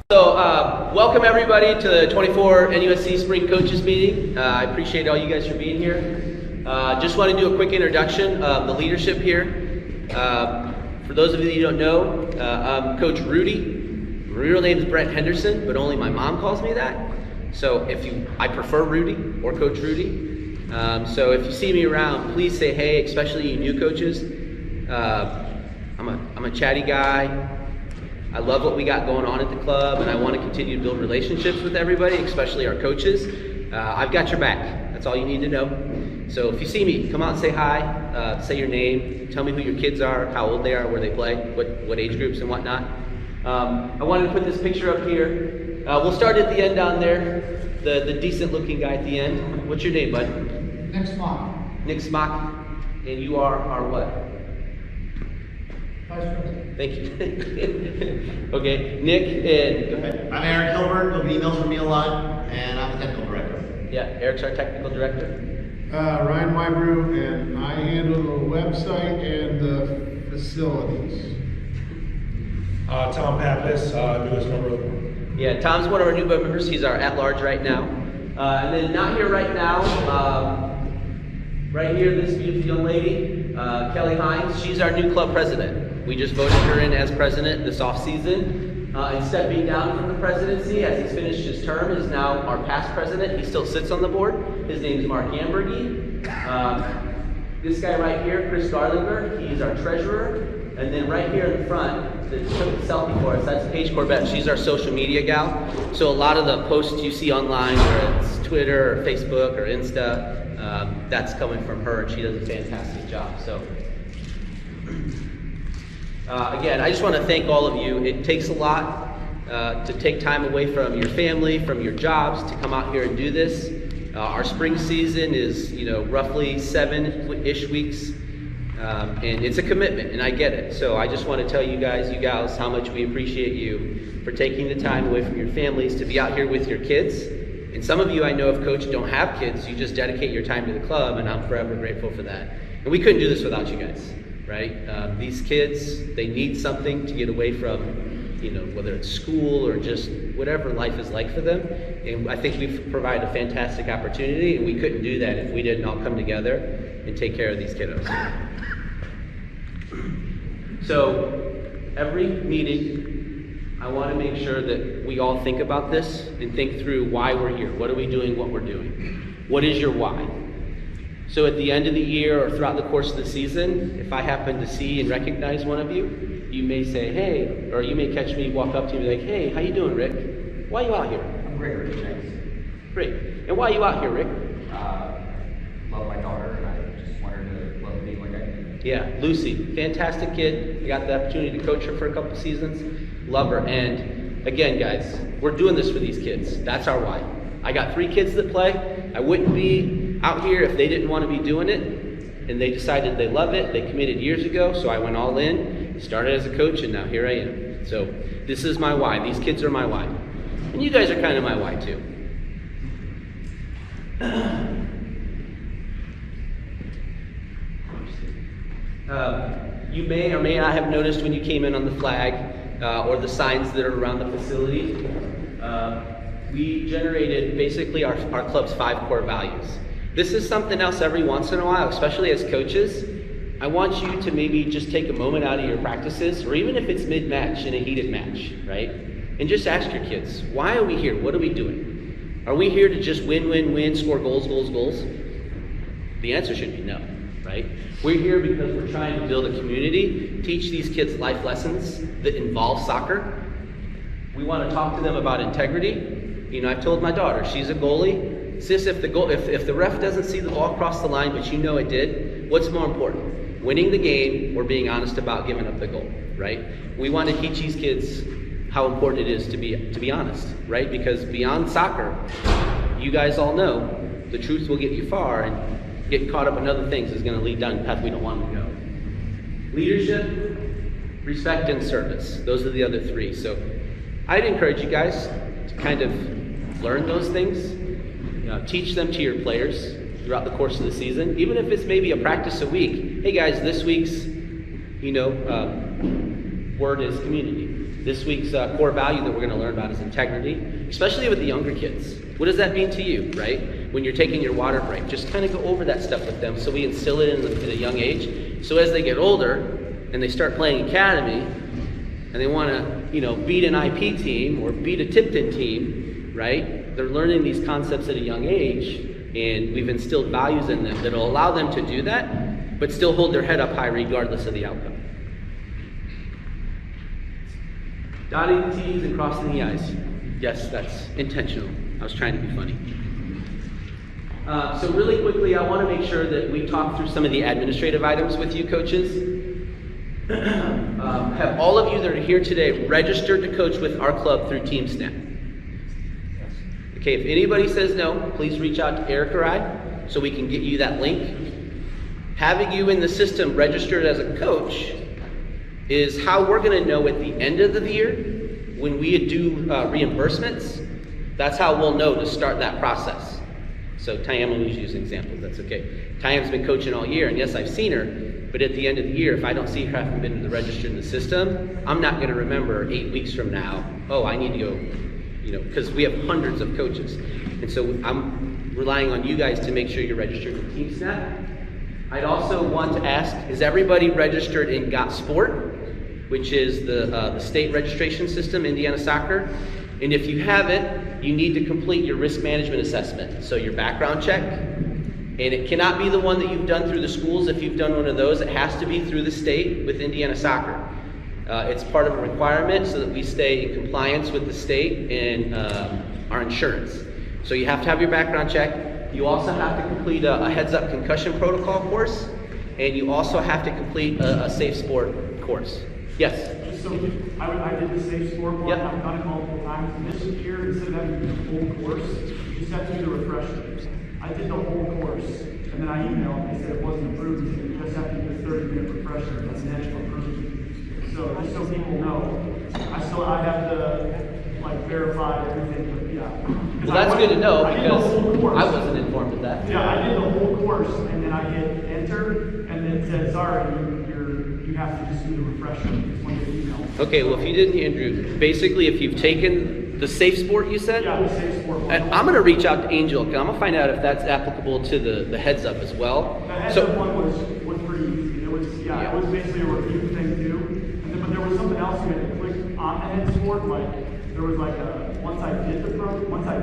Welcome everybody to the 24 NUSC Spring Coaches Meeting. I appreciate all you guys for being here. Just want to do a quick introduction of the leadership here. For those of you that don't know, I'm Coach Rudy. My real name is Brent Henderson, but only my mom calls me that. So I prefer Rudy or Coach Rudy. So if you see me around, please say hey, especially you new coaches. I'm a chatty guy. I love what we got going on at the club, and I want to continue to build relationships with everybody, especially our coaches. I've got your back. That's all you need to know. So if you see me, come out and say hi, say your name, tell me who your kids are, how old they are, where they play, what age groups and whatnot. I wanted to put this picture up here. We'll start at the end down there, the decent looking guy at the end. What's your name, bud? Nick Smock. Nick Smock. And you are what? Vice President. Thank you. Okay, Nick and go ahead. I'm Eric Hilbert. You'll get emails from me a lot, and I'm the technical director. Yeah, Eric's our technical director. Ryan Wybrew, and I handle the website and the facilities. Tom Pappas, newest member of the board. Yeah, Tom's one of our new members. He's our at-large right now. And then not here right now, right here, this beautiful young lady, Kelly Hines. She's our new club president. We just voted her in as president this off-season. And stepping down from the presidency as he's finished his term is now our past president. He still sits on the board. His name is Mark Ambergy. This guy right here, Chris Garlinger, he's our treasurer. And then right here in the front, that took the selfie for us, that's Paige Corbett. She's our social media gal. So a lot of the posts you see online, whether it's Twitter or Facebook or Insta, that's coming from her, and she does a fantastic job. So. Again, I just want to thank all of you. It takes a lot to take time away from your family, from your jobs, to come out here and do this. Our spring season is, roughly 7-ish weeks, and it's a commitment, and I get it. So I just want to tell you guys, you gals, how much we appreciate you for taking the time away from your families to be out here with your kids. And some of you I know have coached don't have kids. You just dedicate your time to the club, and I'm forever grateful for that. And we couldn't do this without you guys. Right? These kids, they need something to get away from, whether it's school or just whatever life is like for them. And I think we've provided a fantastic opportunity, and we couldn't do that if we didn't all come together and take care of these kiddos. So every meeting, I want to make sure that we all think about this and think through why we're here. What are we doing, what we're doing? What is your why? So at the end of the year or throughout the course of the season, if I happen to see and recognize one of you, you may say, hey, or you may catch me, walk up to me like, hey, how you doing, Rick? Why are you out here? I'm great, Rich. Thanks. Great. And why are you out here, Rick? Love my daughter, and I just want her to love me like I do. Yeah, Lucy, fantastic kid. I got the opportunity to coach her for a couple seasons. Love her. And again, guys, we're doing this for these kids. That's our why. I got 3 kids that play. I wouldn't be out here if they didn't want to be doing it, and they decided they love it. They committed years ago, so I went all in, started as a coach, and now here I am. So this is my why. These kids are my why. And you guys are kind of my why too. You may or may not have noticed when you came in on the flag or the signs that are around the facility, we generated basically our club's 5 core values. This is something else every once in a while, especially as coaches. I want you to maybe just take a moment out of your practices, or even if it's mid-match in a heated match, right? And just ask your kids, why are we here? What are we doing? Are we here to just win, score goals? The answer should be no, right? We're here because we're trying to build a community, teach these kids life lessons that involve soccer. We want to talk to them about integrity. I've told my daughter, she's a goalie. Sis, if the ref doesn't see the ball cross the line, but you know it did, what's more important? Winning the game or being honest about giving up the goal, right? We want to teach these kids how important it is to be honest, right? Because beyond soccer, you guys all know the truth will get you far, and getting caught up in other things is going to lead down the path we don't want to go. Leadership, respect, and service. Those are the other 3. So I'd encourage you guys to kind of learn those things. Teach them to your players throughout the course of the season, even if it's maybe a practice a week. Hey guys, this week's, word is community. This week's core value that we're going to learn about is integrity, especially with the younger kids. What does that mean to you, right? When you're taking your water break, just kind of go over that stuff with them so we instill it in them at a young age. So as they get older and they start playing academy and they want to, beat an IP team or beat a Tipton team, right? They're learning these concepts at a young age, and we've instilled values in them that'll allow them to do that, but still hold their head up high regardless of the outcome. Dotting the T's and crossing the I's. Yes, that's intentional. I was trying to be funny. So really quickly, I want to make sure that we talk through some of the administrative items with you, coaches. Have all of you that are here today registered to coach with our club through TeamSnap? Okay, if anybody says no, please reach out to Eric or I so we can get you that link. Having you in the system registered as a coach is how we're going to know at the end of the year when we do reimbursements. That's how we'll know to start that process. So Tyam will use you as an example. That's okay. Tyam's been coaching all year, and yes, I've seen her, but at the end of the year, if I don't see her having been registered in the system, I'm not going to remember 8 weeks from now, oh, I need to go, because we have hundreds of coaches. And so I'm relying on you guys to make sure you're registered in TeamSnap. I'd also want to ask, is everybody registered in Got Sport, which is the state registration system, Indiana Soccer? And if you haven't, you need to complete your risk management assessment. So your background check, and it cannot be the one that you've done through the schools. If you've done one of those, it has to be through the state with Indiana Soccer. It's part of a requirement so that we stay in compliance with the state and our insurance. So you have to have your background check. You also have to complete a heads-up concussion protocol course, and you also have to complete a safe sport course. Yes? So I did the safe sport one. Yep. I've done it multiple times. This year, instead of having to do the whole course, you just have to do the refresher. I did the whole course, and then I emailed, and they said it wasn't approved. You just have to do the 30-minute refresher, and then it's approved. So just so people know, I have to verify everything, but yeah. Well, that's good to know I did the whole because course. I wasn't informed of that. Yeah, I did the whole course, and then I hit enter, and then it said, sorry, you have to just do the refresher. It's one of the emails. Okay, well, if you didn't, Andrew, basically, if you've taken the safe sport, you said? Yeah, the safe sport one. I'm going to reach out to Angel, because I'm going to find out if that's applicable to the heads up as well. The heads up one was pretty easy. It was it was basically a review thing too. And then, but there was something else you had to click on the head sport. There was once I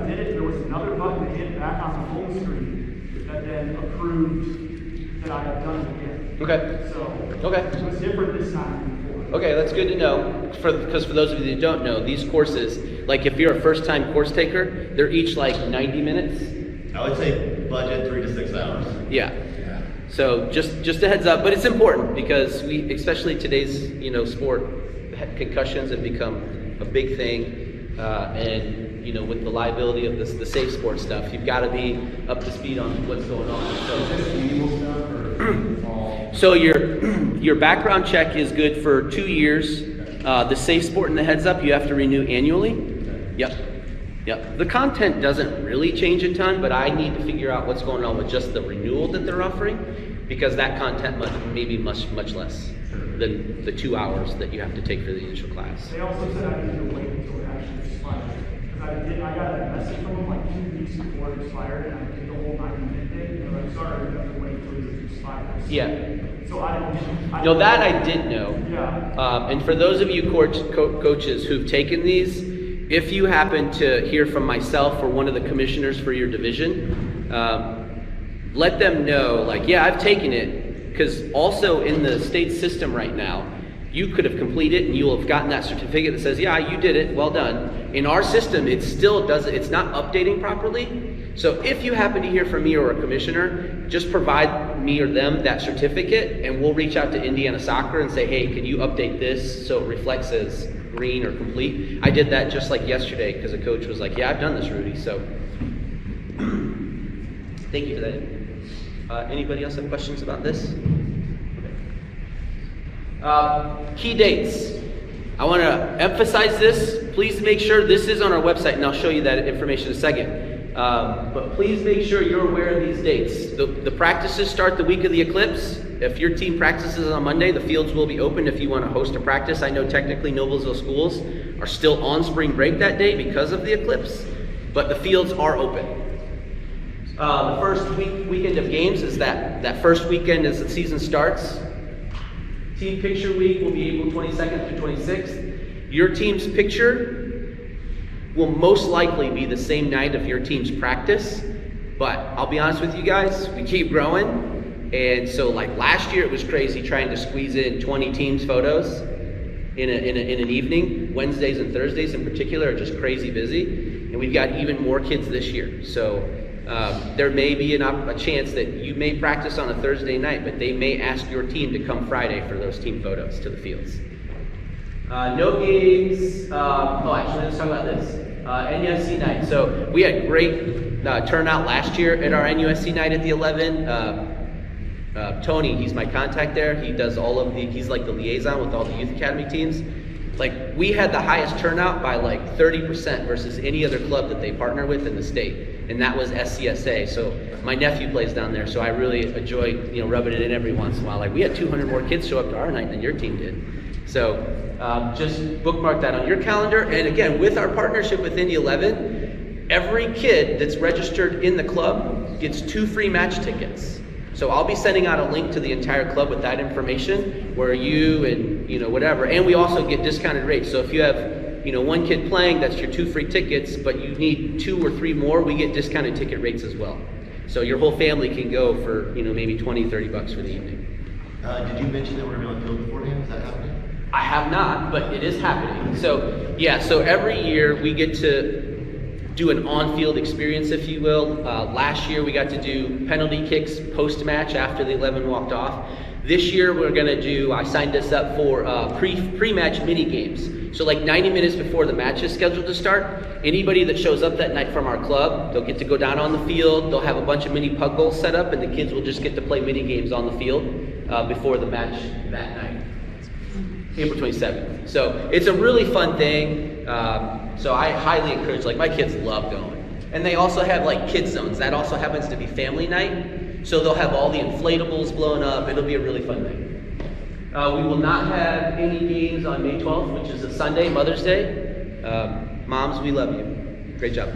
did it, there was another button to hit back on the home screen that then approved that I had done it again. Okay. So Okay. it was different this time than before. Okay, that's good to know. Because for those of you that don't know, these courses, like if you're a first-time course taker, they're each like 90 minutes. I would say budget 3 to 6 hours. Yeah. So just a heads up, but it's important because especially today's sport, concussions have become a big thing, and with the liability of the safe sport stuff, you've got to be up to speed on what's going on. So your background check is good for 2 years. The safe sport and the heads up you have to renew annually. Yep. The content doesn't really change a ton, but I need to figure out what's going on with just the renewal that they're offering, because that content may be much less than the 2 hours that you have to take for the initial class. They also said I needed to wait until it actually expired. Because I got a message from them 2 weeks before it expired, and I did the whole 90-minute thing, and they're like, sorry, you have to wait until it expires. Yeah. So I No, that I did know. Yeah. And for those of you coaches who've taken these, if you happen to hear from myself or one of the commissioners for your division, let them know, I've taken it, because also in the state system right now, you could have completed and you'll have gotten that certificate that says, yeah, you did it, well done. In our system, it still doesn't, it's not updating properly. So if you happen to hear from me or a commissioner, just provide me or them that certificate, and we'll reach out to Indiana Soccer and say, hey, can you update this so it reflects as green or complete? I did that just like yesterday because a coach was like, yeah, I've done this, Rudy. So thank you for that. Anybody else have questions about this? Okay. Key dates. I want to emphasize this. Please make sure this is on our website, and I'll show you that information in a second. But please make sure you're aware of these dates. The practices start the week of the eclipse. If your team practices on Monday, the fields will be open if you want to host a practice. I know technically Noblesville schools are still on spring break that day because of the eclipse, but the fields are open. The first weekend of games is that first weekend as the season starts. Team picture week will be April 22nd through 26th. Your team's picture will most likely be the same night of your team's practice, but I'll be honest with you guys, we keep growing, and so like last year it was crazy trying to squeeze in 20 teams photos in an evening. Wednesdays and Thursdays in particular are just crazy busy, and we've got even more kids this year. So there may be a chance that you may practice on a Thursday night, but they may ask your team to come Friday for those team photos to the fields. No games. Actually, let's talk about this. NUSC night. So we had great turnout last year at our NUSC night at the 11. Tony, he's my contact there. He does he's like the liaison with all the youth academy teams. Like, we had the highest turnout by like 30% versus any other club that they partner with in the state, and that was SCSA. So my nephew plays down there, so I really enjoy rubbing it in every once in a while. Like, we had 200 more kids show up to our night than your team did. So just bookmark that on your calendar. And again, with our partnership with Indy 11, every kid that's registered in the club gets 2 free match tickets. So I'll be sending out a link to the entire club with that information, where you and whatever, and we also get discounted rates. So if you have 1 kid playing, that's your 2 free tickets, but you need 2 or 3 more, we get discounted ticket rates as well. So your whole family can go for maybe $20-$30 for the evening. Did you mention that we're going to be on the field beforehand? Is that happening? I have not, but it is happening. So yeah, so every year we get to do an on-field experience, if you will. Last year we got to do penalty kicks post-match after the 11 walked off. This year we're gonna do, I signed us up for pre-match mini games. So like 90 minutes before the match is scheduled to start, anybody that shows up that night from our club, they'll get to go down on the field, they'll have a bunch of mini puck goals set up, and the kids will just get to play mini games on the field before the match that night, April 27th. So it's a really fun thing. So I highly encourage, like, my kids love going. And they also have like kid zones. That also happens to be family night. So they'll have all the inflatables blown up. It'll be a really fun night. We will not have any games on May 12th, which is a Sunday, Mother's Day. Moms, we love you. Great job.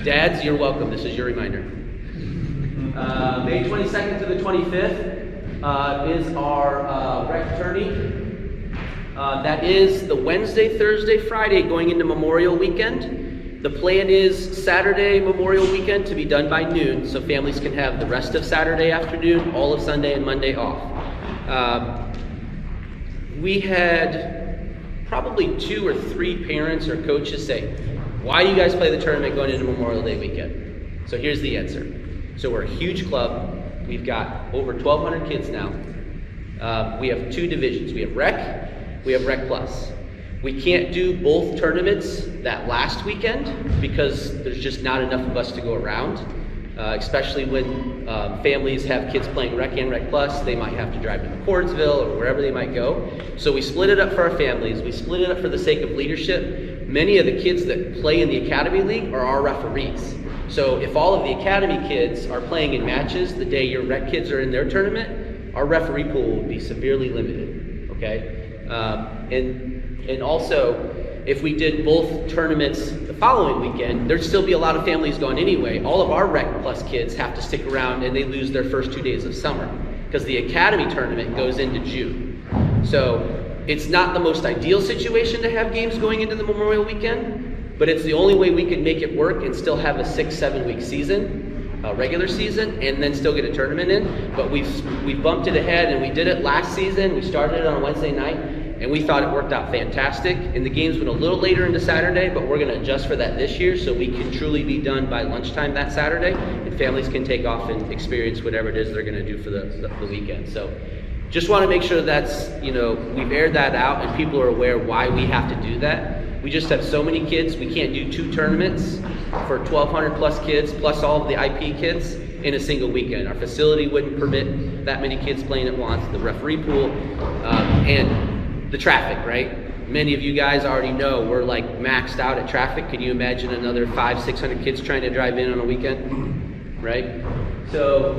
Dads, you're welcome. This is your reminder. May 22nd to the 25th is our rec tourney. That is the Wednesday, Thursday, Friday going into Memorial Weekend. The plan is Saturday, Memorial Weekend, to be done by noon, so families can have the rest of Saturday afternoon, all of Sunday and Monday off. We had probably 2 or 3 parents or coaches say, why do you guys play the tournament going into Memorial Day weekend? So here's the answer. So we're a huge club. We've got over 1,200 kids now. We have 2 divisions. We have rec, we have rec plus. We can't do both tournaments that last weekend because there's just not enough of us to go around, especially when families have kids playing rec and rec plus. They might have to drive to Noblesville or wherever they might go. So we split it up for our families. We split it up for the sake of leadership. Many of the kids that play in the Academy League are our referees. So if all of the Academy kids are playing in matches the day your rec kids are in their tournament, our referee pool will be severely limited, okay? And also, if we did both tournaments the following weekend, there'd still be a lot of families going anyway. All of our Rec Plus kids have to stick around and they lose their first 2 days of summer because the Academy tournament goes into June. So it's not the most ideal situation to have games going into the Memorial Weekend, but it's the only way we can make it work and still have a 6-7 week season, a regular season, and then still get a tournament in. But we've bumped it ahead, and we did it last season. We started it on a Wednesday night, and we thought it worked out fantastic. And the games went a little later into Saturday, but we're going to adjust for that this year so we can truly be done by lunchtime that Saturday, and families can take off and experience whatever it is they're going to do for the weekend. So just want to make sure that's, we've aired that out and people are aware why we have to do that. We just have so many kids. We can't do 2 tournaments for 1,200 plus kids, plus all of the IP kids in a single weekend. Our facility wouldn't permit that many kids playing at once, the referee pool, and the traffic, right? Many of you guys already know we're like maxed out at traffic. Can you imagine another 500-600 kids trying to drive in on a weekend, right? So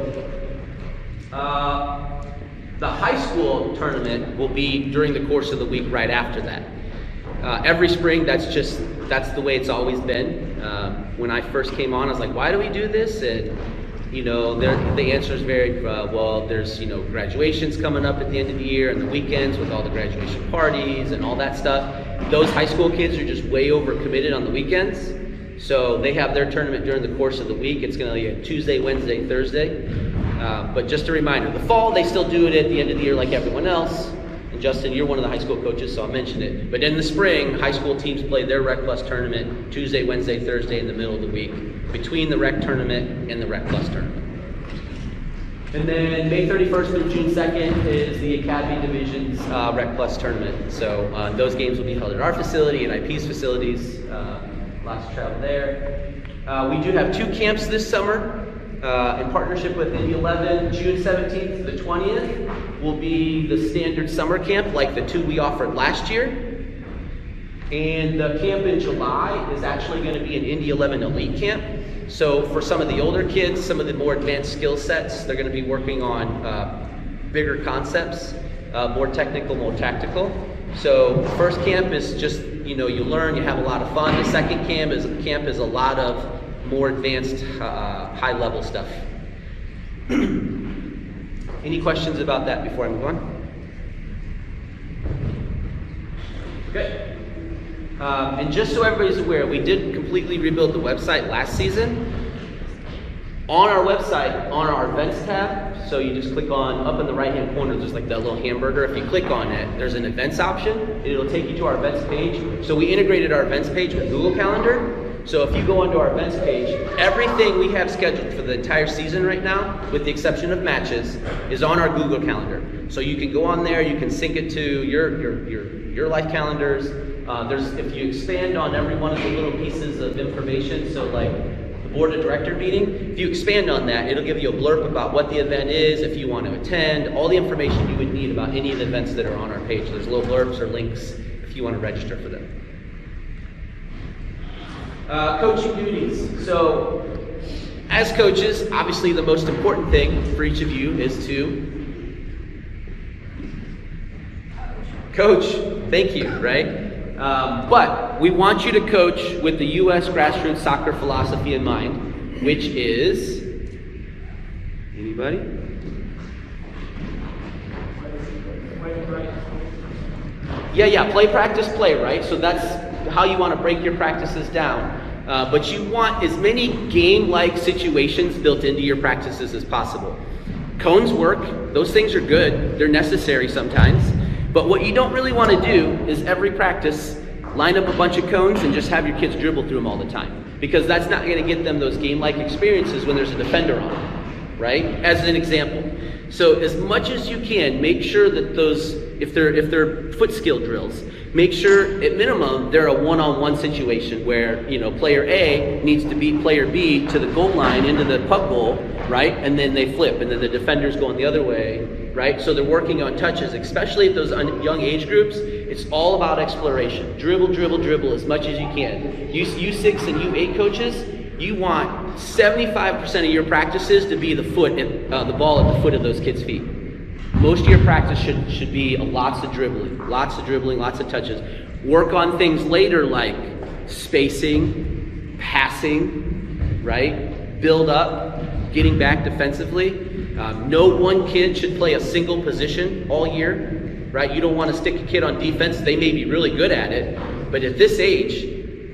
The high school tournament will be during the course of the week right after that. Every spring, that's the way it's always been. When I first came on, I was like, why do we do this? And the answer is very, well, there's, graduations coming up at the end of the year and the weekends with all the graduation parties and all that stuff. Those high school kids are just way overcommitted on the weekends. So they have their tournament during the course of the week. It's going to be a Tuesday, Wednesday, Thursday. But just a reminder, the fall, they still do it at the end of the year like everyone else. And Justin, you're one of the high school coaches, so I'll mention it. But in the spring, high school teams play their Rec Plus tournament Tuesday, Wednesday, Thursday in the middle of the week, between the Rec tournament and the Rec Plus tournament. And then May 31st through June 2nd is the Academy Division's Rec Plus tournament. So those games will be held at our facility and IP's facilities. Lots of travel there. We do have 2 camps this summer in partnership with Indy 11. June 17th to the 20th will be the standard summer camp like the 2 we offered last year. And the camp in July is actually going to be an Indy 11 elite camp. So for some of the older kids, some of the more advanced skill sets, they're going to be working on bigger concepts, more technical, more tactical. So the first camp is just, you learn, you have a lot of fun. The second camp is a lot of more advanced, high-level stuff. Any questions about that before I move on? Okay. And just so everybody's aware, we did completely rebuild the website last season. On our website, on our events tab, so you just click on, up in the right-hand corner, there's like that little hamburger. If you click on it, there's an events option, and it'll take you to our events page. So we integrated our events page with Google Calendar. So if you go onto our events page, everything we have scheduled for the entire season right now, with the exception of matches, is on our Google Calendar. So you can go on there, you can sync it to your life calendars. If you expand on every one of the little pieces of information, so like the board of director meeting, if you expand on that, it'll give you a blurb about what the event is, if you want to attend, all the information you would need about any of the events that are on our page. There's little blurbs or links if you want to register for them. Coaching duties. So as coaches, obviously the most important thing for each of you is to coach. Thank you, right? But we want you to coach with the U.S. grassroots soccer philosophy in mind, which is, anybody? Yeah, play, practice, play, right? So that's how you want to break your practices down. But you want as many game-like situations built into your practices as possible. Cones work. Those things are good. They're necessary sometimes. But what you don't really want to do is every practice line up a bunch of cones and just have your kids dribble through them all the time. Because that's not going to get them those game-like experiences when there's a defender on them, right? As an example. So as much as you can, make sure that those, if they're foot skill drills, make sure at minimum they're a one-on-one situation where, player A needs to beat player B to the goal line into the puck goal, right? And then they flip, and then the defender's going the other way, right? So they're working on touches, especially at those young age groups. It's all about exploration. Dribble, dribble, dribble as much as you can. You U6 and U8 coaches, you want 75% of your practices to be the ball at the foot of those kids' feet. Most of your practice should be lots of dribbling, lots of touches. Work on things later like spacing, passing, right? Build up, getting back defensively. No one kid should play a single position all year, right? You don't want to stick a kid on defense. They may be really good at it, but at this age,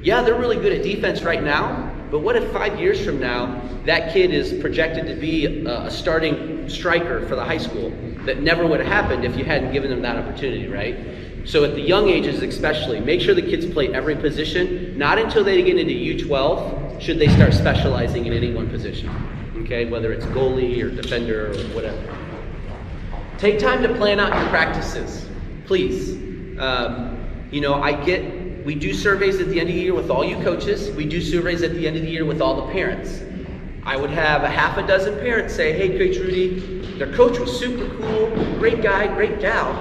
yeah, they're really good at defense right now, but what if 5 years from now, that kid is projected to be a starting striker for the high school? That never would have happened if you hadn't given them that opportunity, right? So at the young ages especially, make sure the kids play every position. Not until they get into U12 should they start specializing in any one position, okay? Whether it's goalie or defender or whatever. Take time to plan out your practices, please. We do surveys at the end of the year with all you coaches. We do surveys at the end of the year with all the parents. I would have a half a dozen parents say, hey, Coach Rudy, their coach was super cool, great guy, great gal,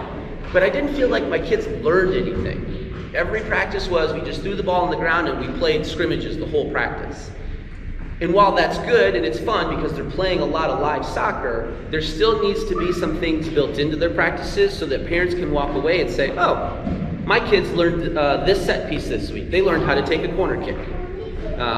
but I didn't feel like my kids learned anything. Every practice was we just threw the ball on the ground and we played scrimmages the whole practice. And while that's good and it's fun because they're playing a lot of live soccer, there still needs to be some things built into their practices so that parents can walk away and say, oh, my kids learned this set piece this week. They learned how to take a corner kick.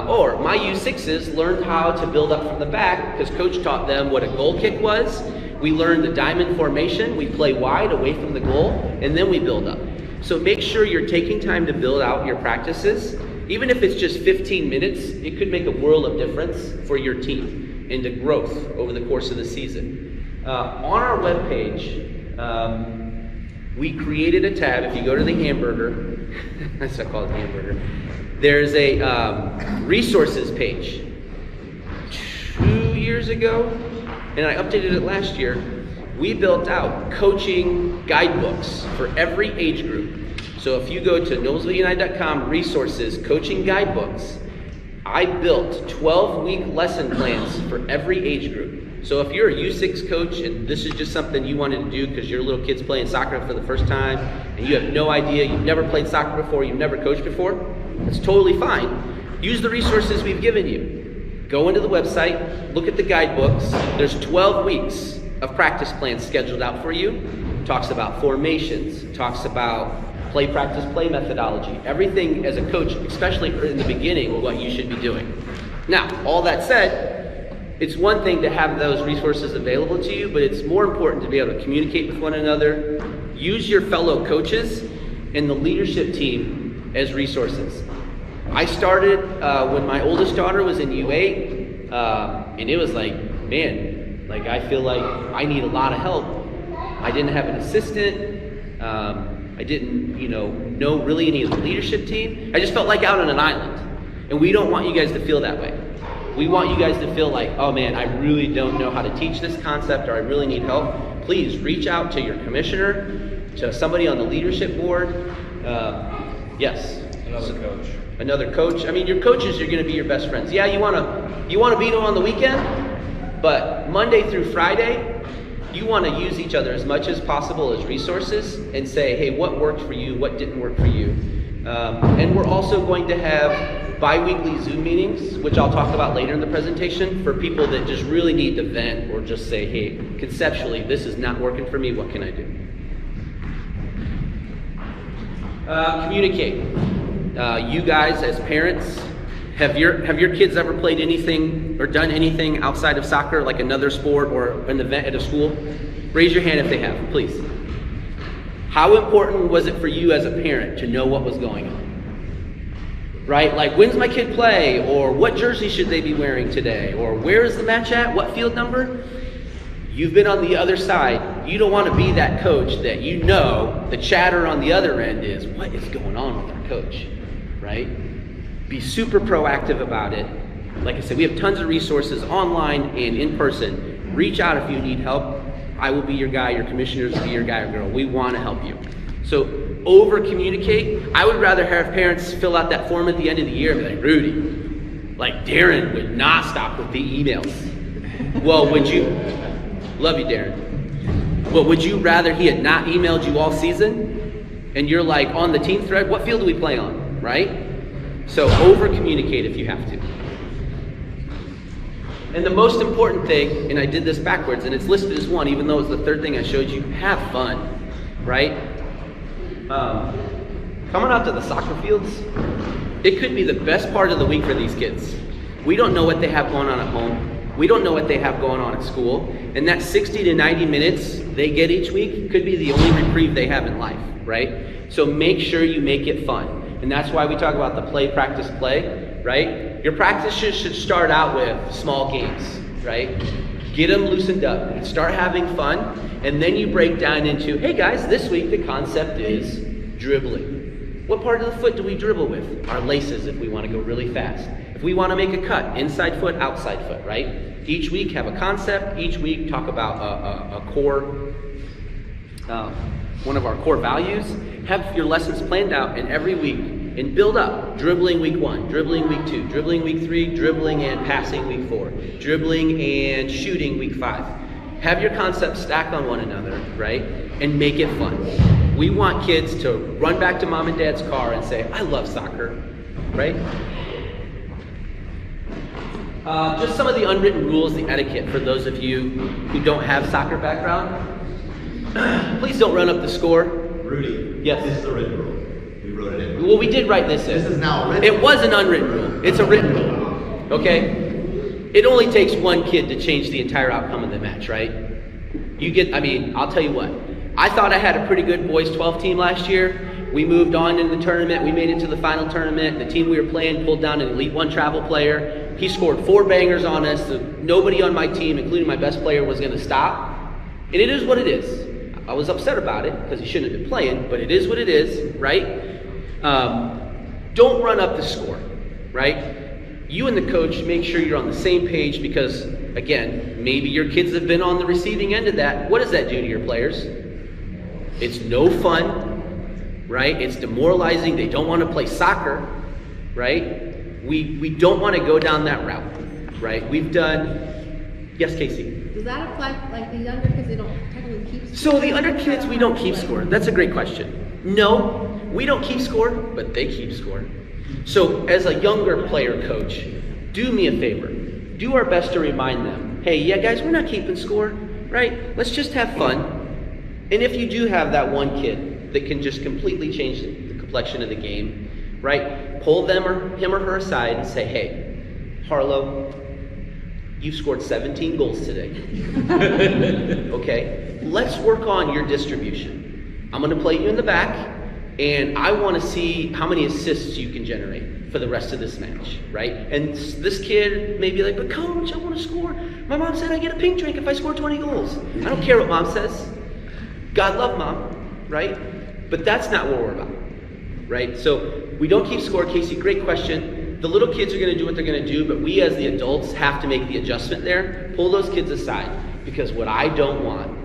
Or my U6s learned how to build up from the back because coach taught them what a goal kick was. We learned the diamond formation. We play wide away from the goal, and then we build up. So make sure you're taking time to build out your practices. Even if it's just 15 minutes, it could make a world of difference for your team and the growth over the course of the season. On our webpage, we created a tab. If you go to the hamburger, that's what I call it, the hamburger. There's a resources page. 2 years ago, and I updated it last year, we built out coaching guidebooks for every age group. So if you go to noblesvilleunited.com resources, coaching guidebooks, I built 12-week lesson plans for every age group. So if you're a U6 coach and this is just something you wanted to do because your little kid's playing soccer for the first time and you have no idea, you've never played soccer before, you've never coached before, that's totally fine. Use the resources we've given you. Go into the website, look at the guidebooks. There's 12 weeks of practice plans scheduled out for you. Talks about formations, talks about play, practice, play methodology. Everything as a coach, especially in the beginning, what you should be doing. Now, all that said, it's one thing to have those resources available to you, but it's more important to be able to communicate with one another, use your fellow coaches and the leadership team as resources. I started when my oldest daughter was in U8, and it was like, man, like I feel like I need a lot of help. I didn't have an assistant. I didn't, know really any of the leadership team. I just felt like out on an island. And we don't want you guys to feel that way. We want you guys to feel like, oh man, I really don't know how to teach this concept, or I really need help. Please reach out to your commissioner, to somebody on the leadership board. Yes. Another coach. I mean, your coaches are going to be your best friends. Yeah, you want to beat them on the weekend, but Monday through Friday, you want to use each other as much as possible as resources and say, hey, what worked for you? What didn't work for you? And we're also going to have bi-weekly Zoom meetings, which I'll talk about later in the presentation, for people that just really need to vent or just say, hey, conceptually, this is not working for me. What can I do? Communicate. You guys as parents, have your kids ever played anything or done anything outside of soccer, like another sport or an event at a school? Raise your hand if they have, please. How important was it for you as a parent to know what was going on? Right? Like, when's my kid play? Or what jersey should they be wearing today? Or where is the match at? What field number? You've been on the other side. You don't want to be that coach that the chatter on the other end is, what is going on with our coach? Right? Be super proactive about it. Like I said, we have tons of resources online and in person. Reach out if you need help. I will be your guy. Your commissioners will be your guy or girl. We want to help you. So over communicate. I would rather have parents fill out that form at the end of the year and be like, Rudy, like Darren would not stop with the emails. Well, love you, Darren. Well, would you rather he had not emailed you all season and you're like on the team thread? What field do we play on? Right? So over communicate if you have to. And the most important thing, and I did this backwards, and it's listed as one, even though it's the third thing I showed you, have fun, right? Coming out to the soccer fields, it could be the best part of the week for these kids. We don't know what they have going on at home. We don't know what they have going on at school. And that 60 to 90 minutes they get each week could be the only reprieve they have in life, right? So make sure you make it fun. And that's why we talk about the play, practice, play, right? Your practice should start out with small games, right? Get them loosened up and start having fun. And then you break down into, hey guys, this week the concept is dribbling. What part of the foot do we dribble with? Our laces if we want to go really fast. If we want to make a cut, inside foot, outside foot, right? Each week have a concept. Each week talk about a core, one of our core values. Have your lessons planned out, and every week, and build up. Dribbling week 1, dribbling week 2, dribbling week 3, dribbling and passing week 4, dribbling and shooting week 5. Have your concepts stack on one another, right? And make it fun. We want kids to run back to mom and dad's car and say, I love soccer, right? Just some of the unwritten rules, the etiquette for those of you who don't have soccer background. Please don't run up the score. Rudy. Yes. This is a written rule. We wrote it in. Well, we did write this in. This is now written. It was an unwritten rule. It's a written rule. Okay? It only takes one kid to change the entire outcome of the match, right? I'll tell you what. I thought I had a pretty good boys 12 team last year. We moved on in the tournament. We made it to the final tournament. The team we were playing pulled down an Elite One travel player. He scored 4 bangers on us. So nobody on my team, including my best player, was going to stop. And it is what it is. I was upset about it because he shouldn't have been playing, but it is what it is, right? Don't run up the score, right? You and the coach make sure you're on the same page because, again, maybe your kids have been on the receiving end of that. What does that do to your players? It's no fun, right? It's demoralizing. They don't want to play soccer, right? We don't want to go down that route, right? We've done, yes, Casey? Does that apply, like the younger kids, they don't technically keep score? So the under kids, we don't keep score. That's a great question. No, we don't keep score, but they keep score. So as a younger player coach, do me a favor. Do our best to remind them, hey, yeah, guys, we're not keeping score, right? Let's just have fun. And if you do have that one kid that can just completely change the complexion of the game, right? Pull him or her aside and say, hey, Harlow, you've scored 17 goals today. Okay? Let's work on your distribution. I'm going to play you in the back, and I want to see how many assists you can generate for the rest of this match, right? And this kid may be like, but coach, I want to score. My mom said I get a pink drink if I score 20 goals. I don't care what mom says. God love mom, right? But that's not what we're about, right? So we don't keep score. Casey, great question. The little kids are going to do what they're going to do, but we as the adults have to make the adjustment there. Pull those kids aside, because what I don't want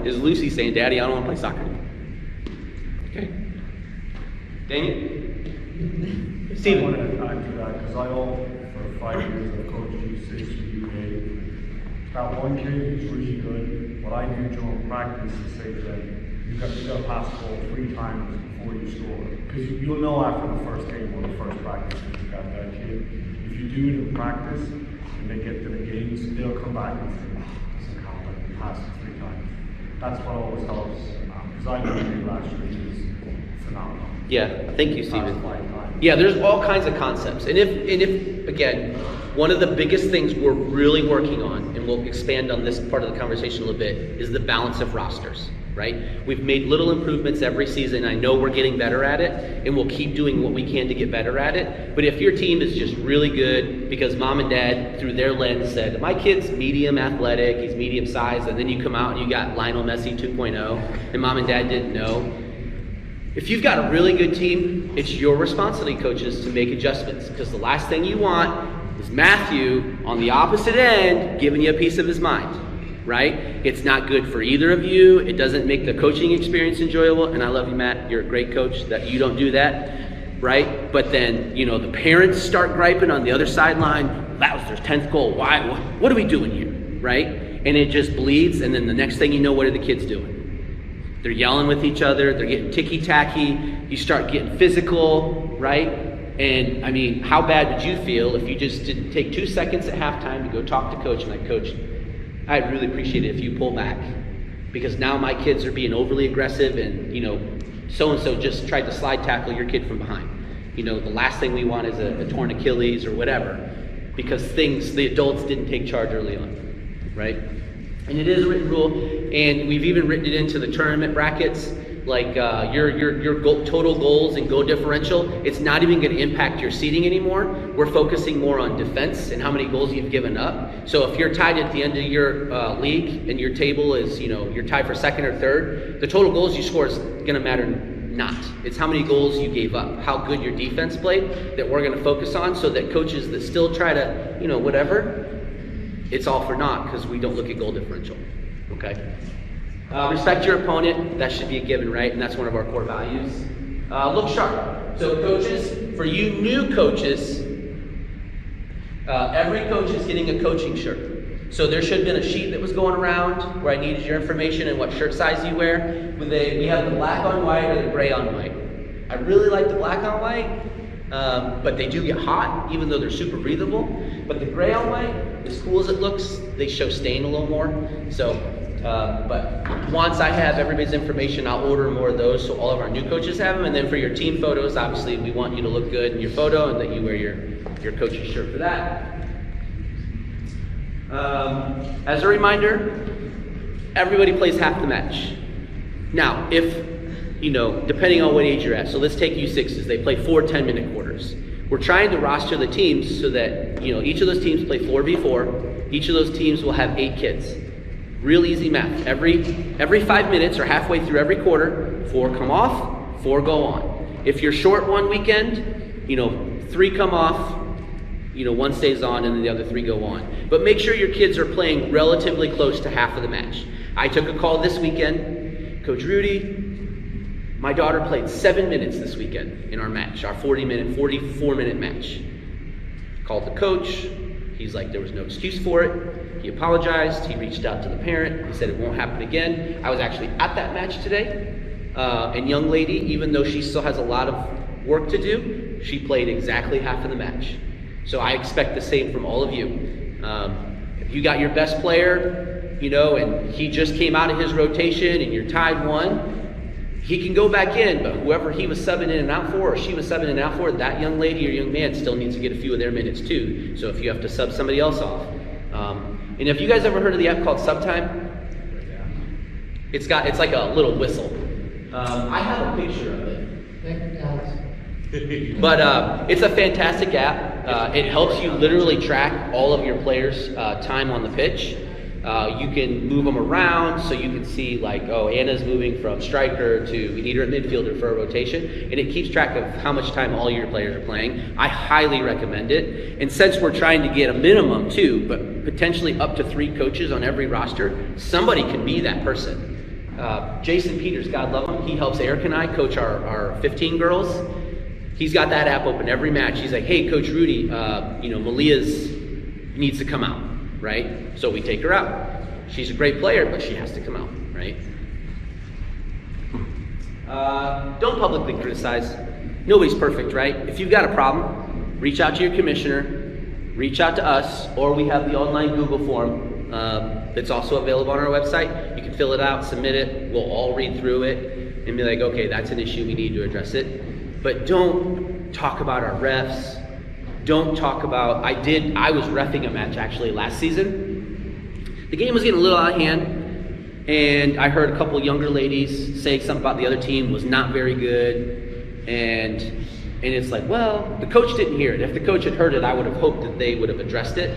is Lucy saying, Daddy, I don't want to play soccer. Okay. Daniel? I Steven? wanted to add to that because I all, for 5 years, I've coached U6 and UK. That one kid who's really good, what I do during practice is say to them, you got to pass the ball 3 times before you score. Because you'll know after the first game or the first practice if you got that kid. If you do it in practice and they get to the games, they'll come back and say, doesn't count, like we passed it 3 times. That's what always helps. Because I know you last year, he was phenomenal. Yeah, thank you, Steven. Passed 5 times. Yeah, there's all kinds of concepts. And if again, one of the biggest things we're really working on, and we'll expand on this part of the conversation a little bit, is the balance of rosters, right? We've made little improvements every season. I know we're getting better at it, and we'll keep doing what we can to get better at it. But if your team is just really good because mom and dad, through their lens, said, my kid's medium athletic, he's medium sized, and then you come out and you got Lionel Messi 2.0, and mom and dad didn't know. If you've got a really good team, it's your responsibility, coaches, to make adjustments, because the last thing you want is Matthew on the opposite end giving you a piece of his mind, right? It's not good for either of you. It doesn't make the coaching experience enjoyable. And I love you, Matt. You're a great coach. That you don't do that, right? But then, the parents start griping on the other sideline. That was their 10th goal. Why? What are we doing here, right? And it just bleeds. And then the next thing you know, what are the kids doing? They're yelling with each other. They're getting ticky-tacky. You start getting physical, right? And, how bad would you feel if you just didn't take 2 seconds at halftime to go talk to coach and like, Coach, I'd really appreciate it if you pull back, because now my kids are being overly aggressive and, so-and-so just tried to slide tackle your kid from behind. The last thing we want is a torn Achilles or whatever, because the adults didn't take charge early on, right? And it is a written rule, and we've even written it into the tournament brackets, like your total goals and goal differential. It's not even going to impact your seeding anymore. We're focusing more on defense and how many goals you've given up. So if you're tied at the end of your league and your table is, you're tied for second or third, the total goals you score is going to matter not. It's how many goals you gave up, how good your defense played, that we're going to focus on, so that coaches that still try to, whatever, it's all for naught, because we don't look at goal differential, okay? Respect your opponent. That should be a given, right? And that's one of our core values. Look sharp. So coaches, for you new coaches, every coach is getting a coaching shirt. So there should have been a sheet that was going around where I needed your information and what shirt size you wear. We have the black on white or the gray on white. I really like the black on white, but they do get hot, even though they're super breathable. But the gray on white, as cool as it looks, they show stain a little more. So, but once I have everybody's information, I'll order more of those so all of our new coaches have them. And then for your team photos, obviously we want you to look good in your photo and that you wear your coach's shirt for that. As a reminder, everybody plays half the match. Now, if, depending on what age you're at, so let's take U6s, they play 4 10-minute quarters. We're trying to roster the teams so that, each of those teams play 4v4. Each of those teams will have 8 kids. Real easy math. Every 5 minutes or halfway through every quarter, 4 come off, 4 go on. If you're short one weekend, 3 come off, 1 stays on and then the other 3 go on. But make sure your kids are playing relatively close to half of the match. I took a call this weekend. Coach Rudy, my daughter played 7 minutes this weekend in our match, our 44-minute match. Called the coach. He's like, there was no excuse for it. He apologized. He reached out to the parent. He said it won't happen again. I was actually at that match today. And young lady, even though she still has a lot of work to do, she played exactly half of the match. So I expect the same from all of you. If you got your best player, and he just came out of his rotation and you're tied 1, he can go back in, but whoever he was subbing in and out for, or she was subbing in and out for, that young lady or young man still needs to get a few of their minutes too. So if you have to sub somebody else off. And if you guys ever heard of the app called Subtime, it's like a little whistle. I have a picture of it. Thank you, Alex. But it's a fantastic app. It helps you literally track all of your players' time on the pitch. You can move them around, so you can see Anna's moving from striker to we need her at midfielder for a rotation, and it keeps track of how much time all your players are playing. I highly recommend it. And since we're trying to get a minimum 2, but potentially up to 3 coaches on every roster, somebody can be that person. Jason Peters, God love him, he helps Eric and I coach our 15 girls. He's got that app open every match. He's like, hey, Coach Rudy, Malia's needs to come out, right? So we take her out. She's a great player, but she has to come out, right? Don't publicly criticize. Nobody's perfect, right? If you've got a problem, reach out to your commissioner, reach out to us, or we have the online Google form that's also available on our website. You can fill it out, submit it. We'll all read through it and be like, okay, that's an issue. We need to address it. But don't talk about our refs. Don't talk about, I was reffing a match actually last season. The game was getting a little out of hand, and I heard a couple younger ladies say something about the other team was not very good, and it's like, well, the coach didn't hear it. If the coach had heard it, I would have hoped that they would have addressed it.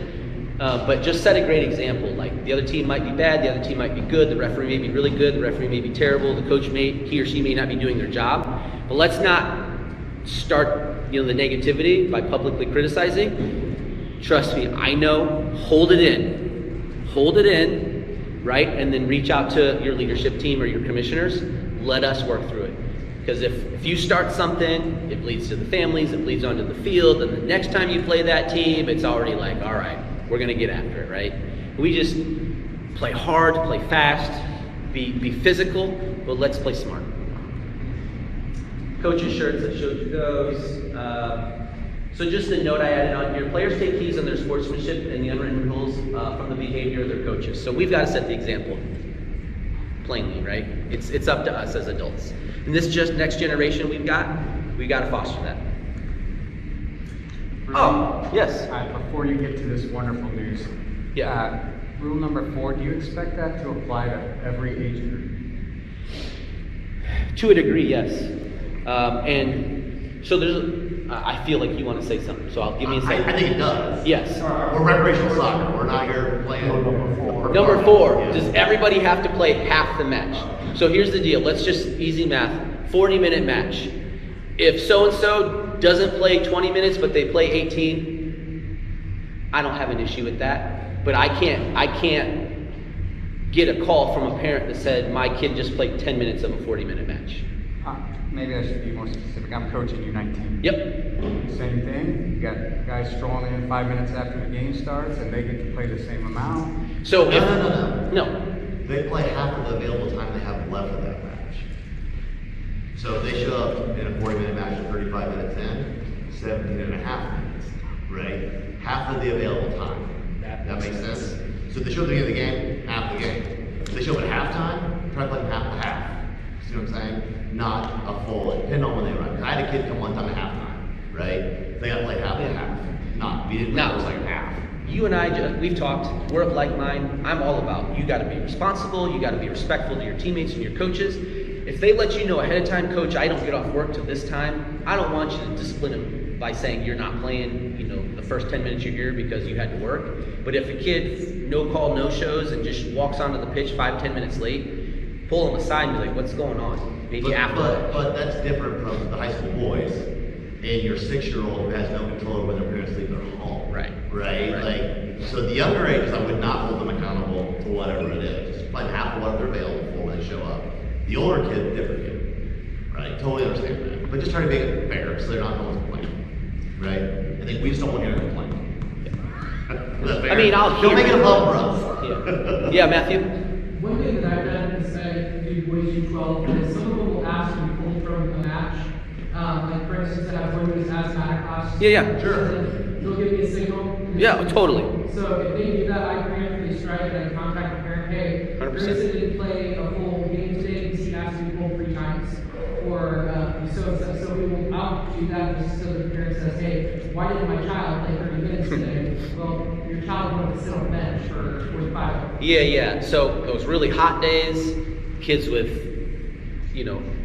But just set a great example. Like, the other team might be bad, the other team might be good, the referee may be really good, the referee may be terrible, the coach he or she may not be doing their job. But let's not start the negativity by publicly criticizing. Trust me, I know. Hold it in, right? And then reach out to your leadership team or your commissioners. Let us work through it. Because if you start something, it bleeds to the families, it bleeds onto the field, and the next time you play that team, it's already like, all right, we're gonna get after it, right? We just play hard, play fast, be physical, but let's play smart. Coaches' shirts, I showed you those. So just a note I added on here, players take keys on their sportsmanship and the unwritten rules from the behavior of their coaches. So we've got to set the example, plainly, right? It's up to us as adults. And this just next generation we got to foster that. Oh, yes. Before you get to this wonderful news, rule number 4, do you expect that to apply to every age group? To a degree, yes. And so I feel like you want to say something, so I'll give me a second. I think it does. Yes. We're recreational soccer. We're not here playing. Number 4, does everybody have to play half the match? So here's the deal. Let's just easy math. 40-minute match. If so-and-so doesn't play 20 minutes, but they play 18, I don't have an issue with that. But I can't get a call from a parent that said, my kid just played 10 minutes of a 40-minute match. Maybe I should be more specific. I'm coaching U19. Yep. Same thing. You got guys strolling in 5 minutes after the game starts, and they get to play the same amount. So No. They play half of the available time they have left of that match. So if they show up in a 40-minute match with 35 minutes in, 17 and a half minutes, right? Half of the available time. That makes sense? So if they show up at the end of the game, half the game. If they show up at halftime, try to play them half to half. See what I'm saying? Not a full, depending on when they run. 'Cause I had a kid come one time at halftime, right? They got to play half to half. We didn't play it like half. You and I, we've talked, we're of like mind. I'm all about, you gotta be responsible, you gotta be respectful to your teammates and your coaches. If they let you know ahead of time, coach, I don't get off work till this time, I don't want you to discipline them by saying you're not playing, the first 10 minutes you're here because you had to work. But if a kid no call, no shows and just walks onto the pitch 5-10 minutes late, pull them aside and be like, what's going on? Maybe after. But that's different from the high school boys and your 6-year-old who has no control over when their parents leave their home. Right. Right? Like, so the younger ages, I would not hold them accountable for whatever it is. Just play half of what they're available for when they show up. The older kid, different kid. Right? Totally understand that. But just try to make it fair so they're not always complaining. Right? I think we just don't want you to complain. That's fair. I mean, don't make it a problem for us. Yeah. Yeah, Matthew? One thing that I've done is I do boys U12 is some of them will ask to be pulled from a match. Like for instance, I have one who is asthmatic class. Yeah. Sure. They'll give me a signal. Yeah, totally. So if they do that, I grant they strike and I contact the parent, hey, 100%. Grayson didn't play a full game today because he asked to be pulled 3 times. Or so we will out do that just so the parent says, hey, why didn't my child play 30 minutes today? Well, your child wanted to sit on the bench for 45. Yeah. So those really hot days, kids with,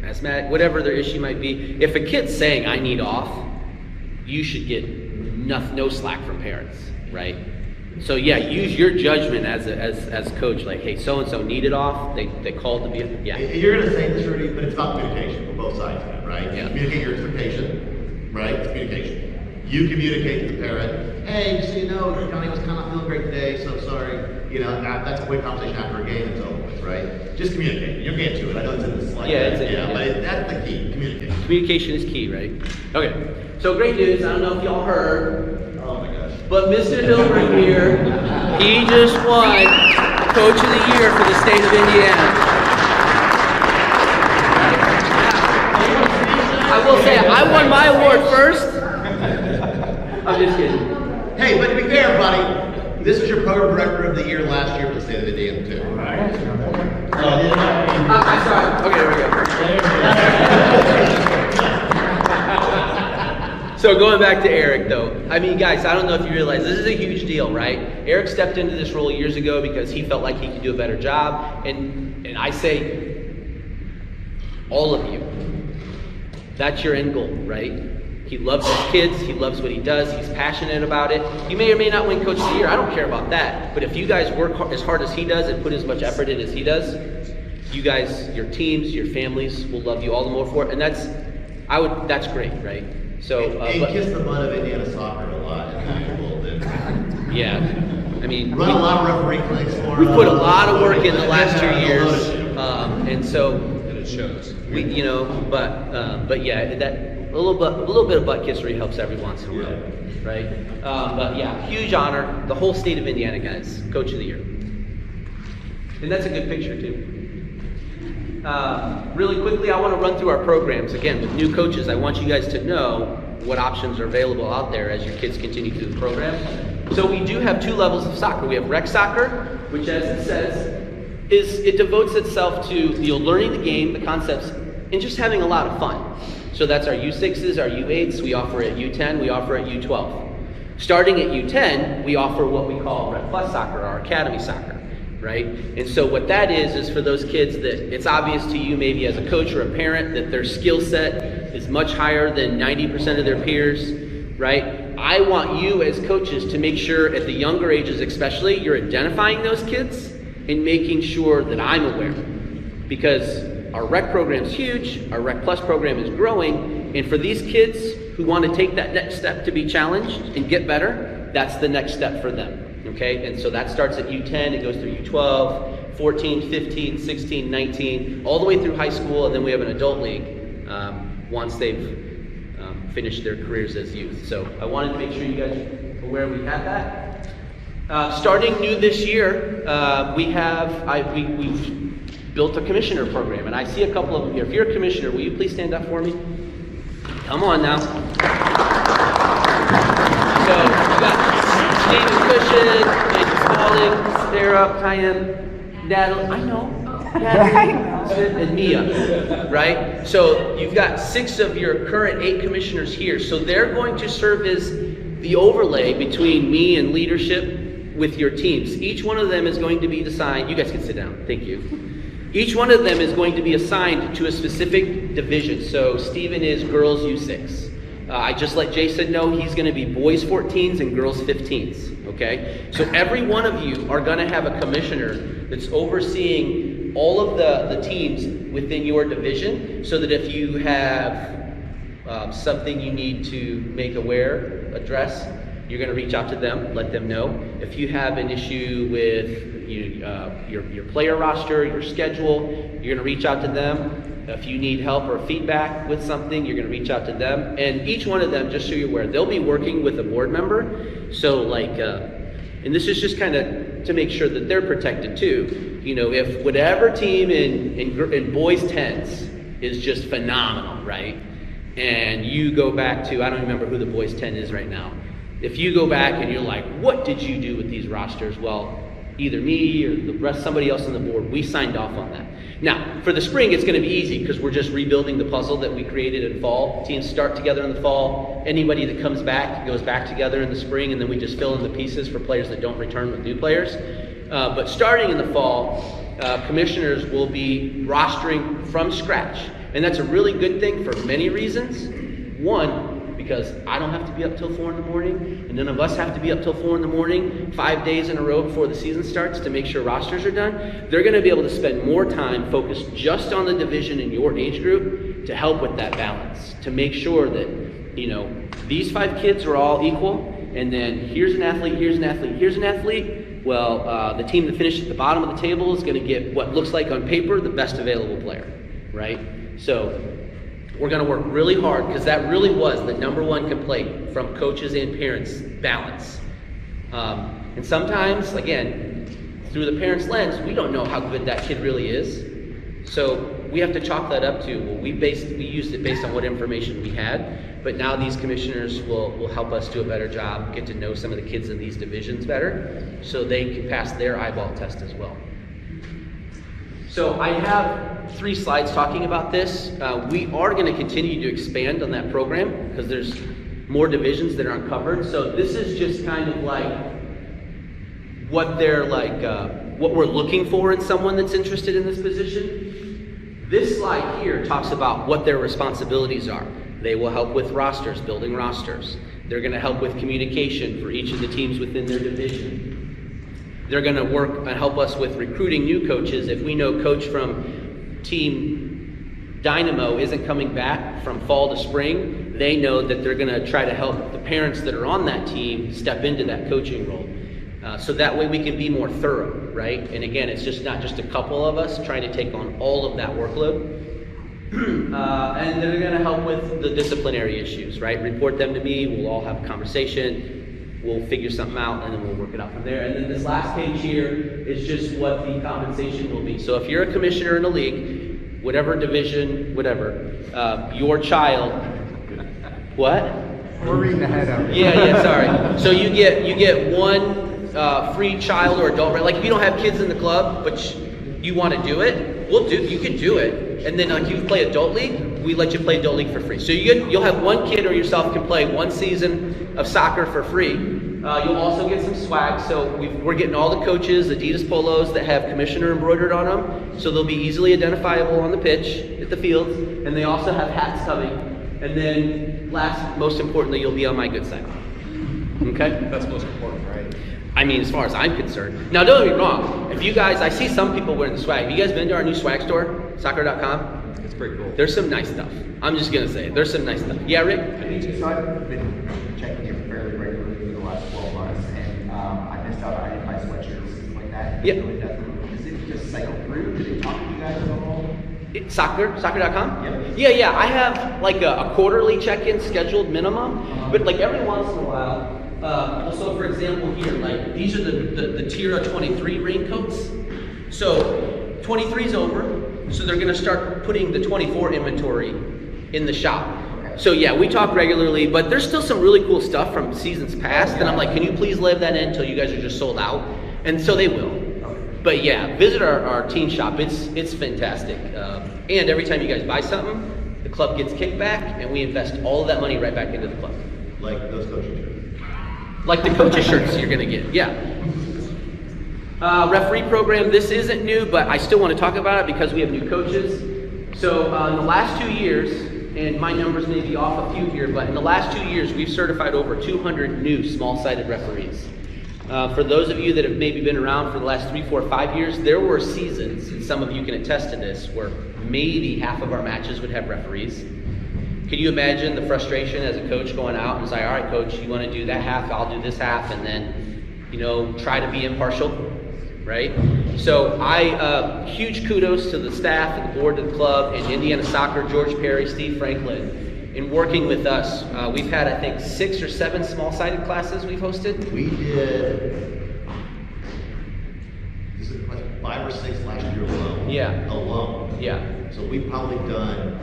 asthmatic, whatever their issue might be. If a kid's saying, I need off, you should get no slack from parents, right? So yeah, use your judgment as coach, like, hey, so-and-so needed off, they called to be, yeah. You're going to say this, Rudy, but it's about communication for both sides, right? Yeah. You communicate your expectation, right? It's communication. You communicate to the parent, hey, just so you know, Johnny was kind of feeling great today, so sorry. That's a quick conversation after a game, it's over with, right? Just communicate. You'll get to it. I know it's in the slide. But that's the key, communication. Communication is key, right? Okay, so great news, I don't know if y'all heard, Oh my gosh. but Mr. Hilbert here, he just won Coach of the Year for the state of Indiana. I will say, I won my award first. I'm just kidding. Hey, but to be fair, buddy, this was your program director of the year last year for the state of Indiana, too. I'm sorry. Okay, there we go. So going back to Eric, though, I mean, guys, I don't know if you realize this is a huge deal, right? Eric stepped into this role years ago because he felt like he could do a better job, and I say, all of you, that's your end goal, right? He loves his kids, he loves what he does, he's passionate about it. You may or may not win Coach of the Year, I don't care about that. But if you guys work as hard as he does and put as much effort in as he does, you guys, your teams, your families will love you all the more for it. And that's great, right? So, and kiss the butt of Indiana soccer a lot. Yeah, I mean, run a lot of referee clinics for we've put a lot of work in the last 2 years, and so And it shows. but yeah, that a little bit of butt kissery helps every once in a while, right? But yeah, huge honor, the whole state of Indiana, guys, Coach of the Year, and that's a good picture too. Really quickly, I want to run through our programs again with new coaches. I want you guys to know what options are available out there as your kids continue through the program. So we do have 2 levels of soccer. We have rec soccer, which, as it says, it devotes itself to learning the game, the concepts, and just having a lot of fun. So that's our U6s, our U8s, we offer at U10, we offer at U12. Starting at U10, we offer what we call Rec Plus soccer, our academy soccer, right? And so what that is for those kids that it's obvious to you maybe as a coach or a parent that their skill set is much higher than 90% of their peers, right? I want you as coaches to make sure at the younger ages especially, you're identifying those kids and making sure that I'm aware. Because our rec program is huge, our Rec Plus program is growing, and for these kids who want to take that next step to be challenged and get better, that's the next step for them, okay? And so that starts at U10, it goes through U12, 14, 15, 16, 19, all the way through high school, and then we have an adult league once they've finished their careers as youth. So I wanted to make sure you guys are aware we have that. Starting new this year, we've built a commissioner program, and I see a couple of them here. If you're a commissioner, will you please stand up for me? Come on now. So you got Stephen Cushion, Jason Spalding, Sarah, Cayenne, Natalie, I know, and Mia, right? So you've got 6 of your current 8 commissioners here. So they're going to serve as the overlay between me and leadership with your teams. Each one of them is going to be assigned, you guys can sit down, thank you. Each one of them is going to be assigned to a specific division. So Stephen is girls U6. I just let Jason know he's going to be boys 14s and girls 15s, okay? So every one of you are going to have a commissioner that's overseeing all of the teams within your division, so that if you have something you need to make address, you're going to reach out to them, let them know. If you have an issue with your player roster, your schedule, you're going to reach out to them. If you need help or feedback with something, you're going to reach out to them. And each one of them, just so you're aware, they'll be working with a board member. So and this is just kind of to make sure that they're protected too. You know, if whatever team in boys 10s is just phenomenal, right? And you go back to, I don't remember who the boys 10 is right now. If you go back and you're like, what did you do with these rosters? Well, either me or somebody else on the board, we signed off on that. Now, for the spring, it's going to be easy because we're just rebuilding the puzzle that we created in fall. Teams start together in the fall. Anybody that comes back goes back together in the spring, and then we just fill in the pieces for players that don't return with new players. But starting in the fall, commissioners will be rostering from scratch. And that's a really good thing for many reasons. One, because I don't have to be up till 4 in the morning, and none of us have to be up till 4 in the morning 5 days in a row before the season starts to make sure rosters are done. They're going to be able to spend more time focused just on the division in your age group to help with that balance, to make sure that, you know, these 5 kids are all equal, and then here's an athlete, here's an athlete, here's an athlete. Well, the team that finished at the bottom of the table is going to get what looks like on paper the best available player, right? So we're going to work really hard, because that really was the #1 complaint from coaches and parents: balance. And sometimes, again, through the parents' lens, we don't know how good that kid really is. So we have to chalk that up to, well, we used it based on what information we had, but now these commissioners will help us do a better job, get to know some of the kids in these divisions better, so they can pass their eyeball test as well. So I have 3 slides talking about this. We are going to continue to expand on that program because there's more divisions that aren't covered. So this is just kind of like what what we're looking for in someone that's interested in this position. This slide here talks about what their responsibilities are. They will help with rosters, building rosters. They're going to help with communication for each of the teams within their division. They're going to work and help us with recruiting new coaches. If we know coach from Team Dynamo isn't coming back from fall to spring, they know that they're going to try to help the parents that are on that team step into that coaching role. So that way we can be more thorough, right? And again, it's just not just a couple of us trying to take on all of that workload. And they're going to help with the disciplinary issues, right? Report them to me. We'll all have a conversation. We'll figure something out, and then we'll work it out from there. And then this last page here is just what the compensation will be. So if you're a commissioner in a league, whatever division, whatever, your child, what? We're reading ahead of it. Yeah, sorry. So you get 1 free child or adult, right? Like if you don't have kids in the club, but you want to do it, you can do it. And then like you play adult league, we let you play adult league for free. So you'll have 1 kid or yourself can play 1 season of soccer for free. You'll also get some swag. So we're getting all the coaches Adidas polos that have commissioner embroidered on them, so they'll be easily identifiable on the pitch at the fields. And they also have hats coming. And then most importantly, you'll be on my good side. Okay? That's most important, right? I mean, as far as I'm concerned. Now, don't get me wrong. If you guys, I see some people wearing the swag. Have you guys been to our new swag store, soccer.com? It's pretty cool. There's some nice stuff. I'm just going to say it. There's some nice stuff. Yeah, Rick? So I've been checking it fairly regularly for the last 12 months, and I missed out on any of my sweatshirts and stuff like that. Yep. Does it just cycle through? Do they talk to you guys at all? Soccer.com? Yep. Yeah. I have like a quarterly check-in scheduled minimum, but like every once in a while, so for example here, like these are the Tira 23 raincoats. So 23's over, so they're gonna start putting the 24 inventory in the shop. So yeah, we talk regularly, but there's still some really cool stuff from seasons past, and I'm like, can you please leave that in until you guys are just sold out? And so they will. But yeah, visit our teen shop. It's fantastic. And every time you guys buy something, the club gets kickback, and we invest all of that money right back into the club. Like those coaching shirts. Like the coaches shirts you're gonna get, yeah. Referee program, this isn't new, but I still want to talk about it because we have new coaches. So in the last 2 years, and my numbers may be off a few here, but in the last 2 years, we've certified over 200 new small-sided referees. For those of you that have maybe been around for the last 3, 4, 5 years, there were seasons, and some of you can attest to this, where maybe half of our matches would have referees. Can you imagine the frustration as a coach going out and say, all right, coach, you want to do that half, I'll do this half, and then, try to be impartial, right? So huge kudos to the staff and the board of the club and Indiana Soccer, George Perry, Steve Franklin, in working with us. We've had, I think, 6 or 7 small-sided classes we've hosted. We did 5 or 6 last year alone. Yeah. Alone. Yeah. So we've probably done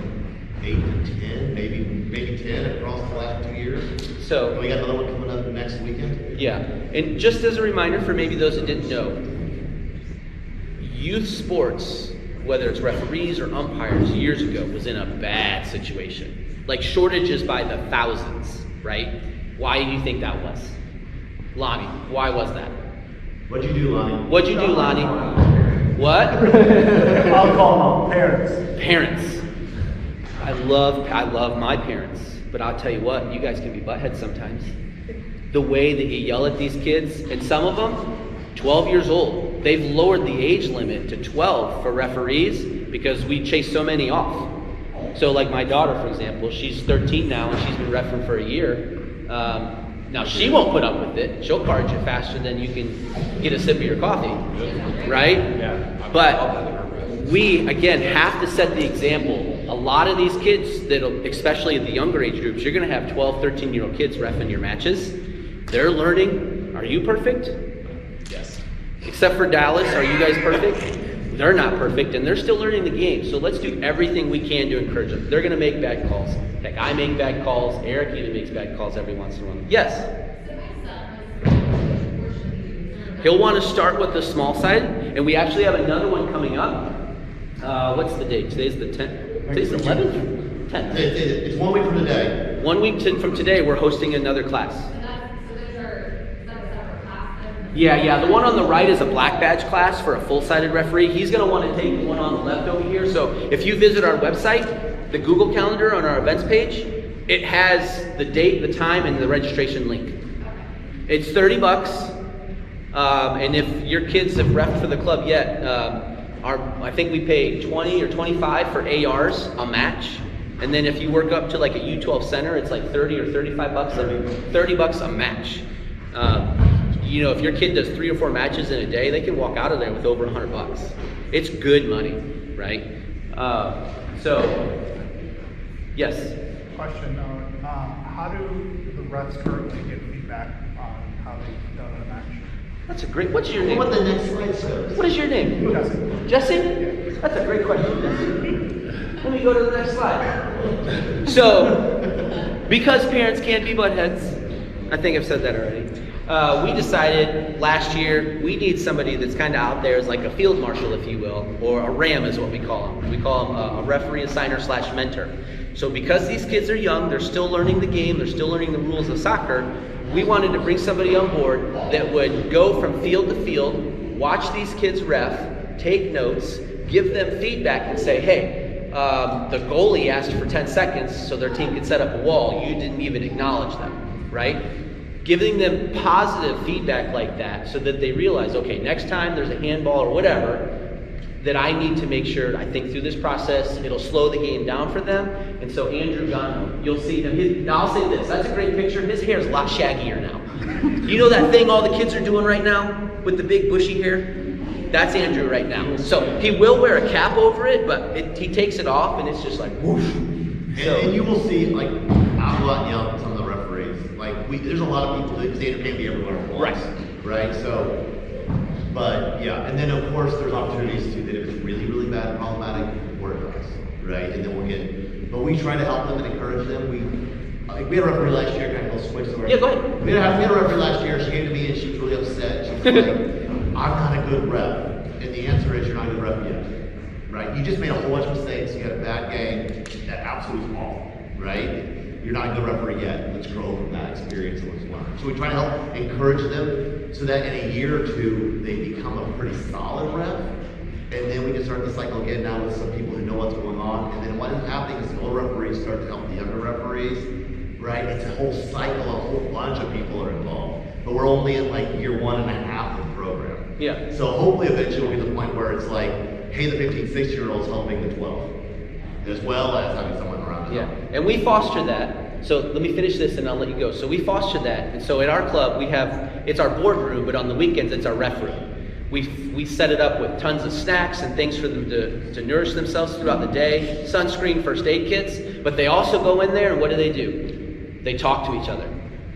8 to 10, maybe 10 across the last 2 years. So we got another one coming up next weekend. Yeah. And just as a reminder for maybe those that didn't know, youth sports, whether it's referees or umpires, years ago was in a bad situation. Like shortages by the thousands, right? Why do you think that was? Lonnie, why was that? What'd you do, Lonnie? What'd you do, Lonnie? What? I'll call them parents. Parents. I love my parents, but I'll tell you what, you guys can be buttheads sometimes. The way that you yell at these kids, and some of them, 12 years old. They've lowered the age limit to 12 for referees because we chase so many off. So like my daughter, for example, she's 13 now and she's been reffing for a year. Now she won't put up with it. She'll card you faster than you can get a sip of your coffee, right? Yeah. But we, again, have to set the example. A lot of these kids, especially at the younger age groups, you're going to have 12, 13-year-old kids reffing your matches. They're learning. Are you perfect? Yes. Except for Dallas, are you guys perfect? They're not perfect, and they're still learning the game. So let's do everything we can to encourage them. They're going to make bad calls. Heck, I make bad calls. Eric even makes bad calls every once in a while. Yes? He'll want to start with the small side, and we actually have another one coming up. What's the date? Today's the 10th. Today's the 11th? 10th. It's 1 week from today. 1 week from today, we're hosting another class. Yeah, the one on the right is a black badge class for a full-sided referee. He's going to want to take the one on the left over here. So if you visit our website, the Google Calendar on our events page, it has the date, the time, and the registration link. It's $30. And if your kids have refed for the club yet, I think we pay 20 or 25 for ARs a match. And then if you work up to like a U12 center, it's like 30 or 35 bucks, $30 a match. If your kid does 3 or 4 matches in a day, they can walk out of there with over $100. It's good money, right? Yes. Question, how do the refs currently get feedback on how they've done a match? That's a great, what's your name? What the next slide shows. What is your name? Jesse. Jesse? That's a great question, Jesse. Let me go to the next slide. So, because parents can't be buttheads, I think I've said that already. We decided last year we need somebody that's kind of out there as like a field marshal, if you will, or a RAM is what we call them. We call them a referee assigner / mentor. So because these kids are young, they're still learning the game, they're still learning the rules of soccer, we wanted to bring somebody on board that would go from field to field, watch these kids ref, take notes, give them feedback and say, hey, the goalie asked for 10 seconds so their team could set up a wall, you didn't even acknowledge them, right? Giving them positive feedback like that so that they realize, okay, next time there's a handball or whatever, that I need to make sure I think through this process, it'll slow the game down for them. And so Andrew Gano, you'll see him, now I'll say this, that's a great picture, his hair is a lot shaggier now. You know that thing all the kids are doing right now with the big bushy hair? That's Andrew right now. So he will wear a cap over it, but he takes it off and it's just like whoosh. And you will see, like, I'll go out and yell at some of the referees. Like, there's a lot of people that they can't be everywhere at once. Right. So, but yeah, and then of course there's opportunities too that if it's really but we try to help them and encourage them. We had a referee last year, kind of go switch the Yeah, go ahead. We had a referee last year, she came to me and she was really upset. She was like, I'm not a good rep. And the answer is you're not a good rep yet, right? You just made a whole bunch of mistakes, you had a bad game, that absolutely was awful, right? You're not a good referee yet. Let's grow from that experience and let's learn. So we try to help encourage them so that in a year or two, they become a pretty solid rep. And then we can start the cycle again now with some people who know what's going on. And then what ends up happening is the older referees start to help the younger referees, right? It's a whole cycle, a whole bunch of people are involved. But we're only in like year 1.5 of the program. Yeah. So hopefully eventually we'll get to the point where it's like, hey, the 15, 16-year-old's helping the 12, as well as having someone around to Yeah, help. and we foster that. So let me finish this and I'll let you go. So we foster that. And so at our club, we have, it's our boardroom, but on the weekends, it's our ref room. We set it up with tons of snacks and things for them to nourish themselves throughout the day, sunscreen, first aid kits, but they also go in there and what do? They talk to each other,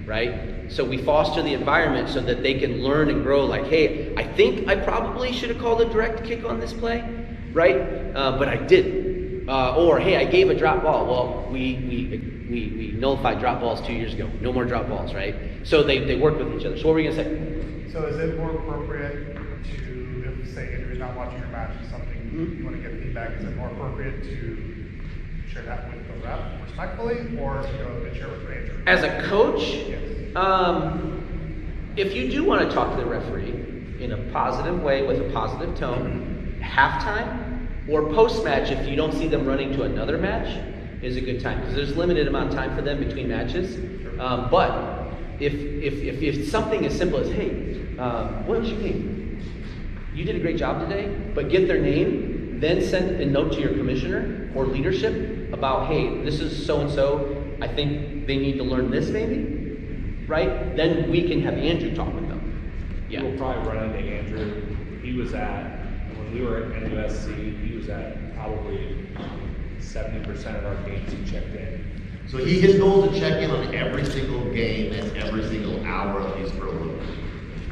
right? So we foster the environment so that they can learn and grow like, hey, I think I probably should have called a direct kick on this play, right? But I didn't. Or, hey, I gave a drop ball. Well, we nullified drop balls 2 years ago. No more drop balls, right? So they work with each other. So what were you going to say? So is it more appropriate to, if say Andrew's not watching your match or something, you want to get feedback, is it more appropriate to share that with the ref respectfully, or to share with Andrew? As a coach, Yes. if you do want to talk to the referee in a positive way with a positive tone, halftime or post-match, if you don't see them running to another match, is a good time because there's limited amount of time for them between matches. But if something as simple as, hey, what was your name? You did a great job today, but get their name, then send a note to your commissioner or leadership about, hey, this is so-and-so, I think they need to learn this maybe, right? Then we can have Andrew talk with them. Yeah. We'll probably run into Andrew. He was at, when we were at NUSC, he was at probably 70% of our games he checked in. So his goal is to check in on every single game and every single hour at least for a little bit.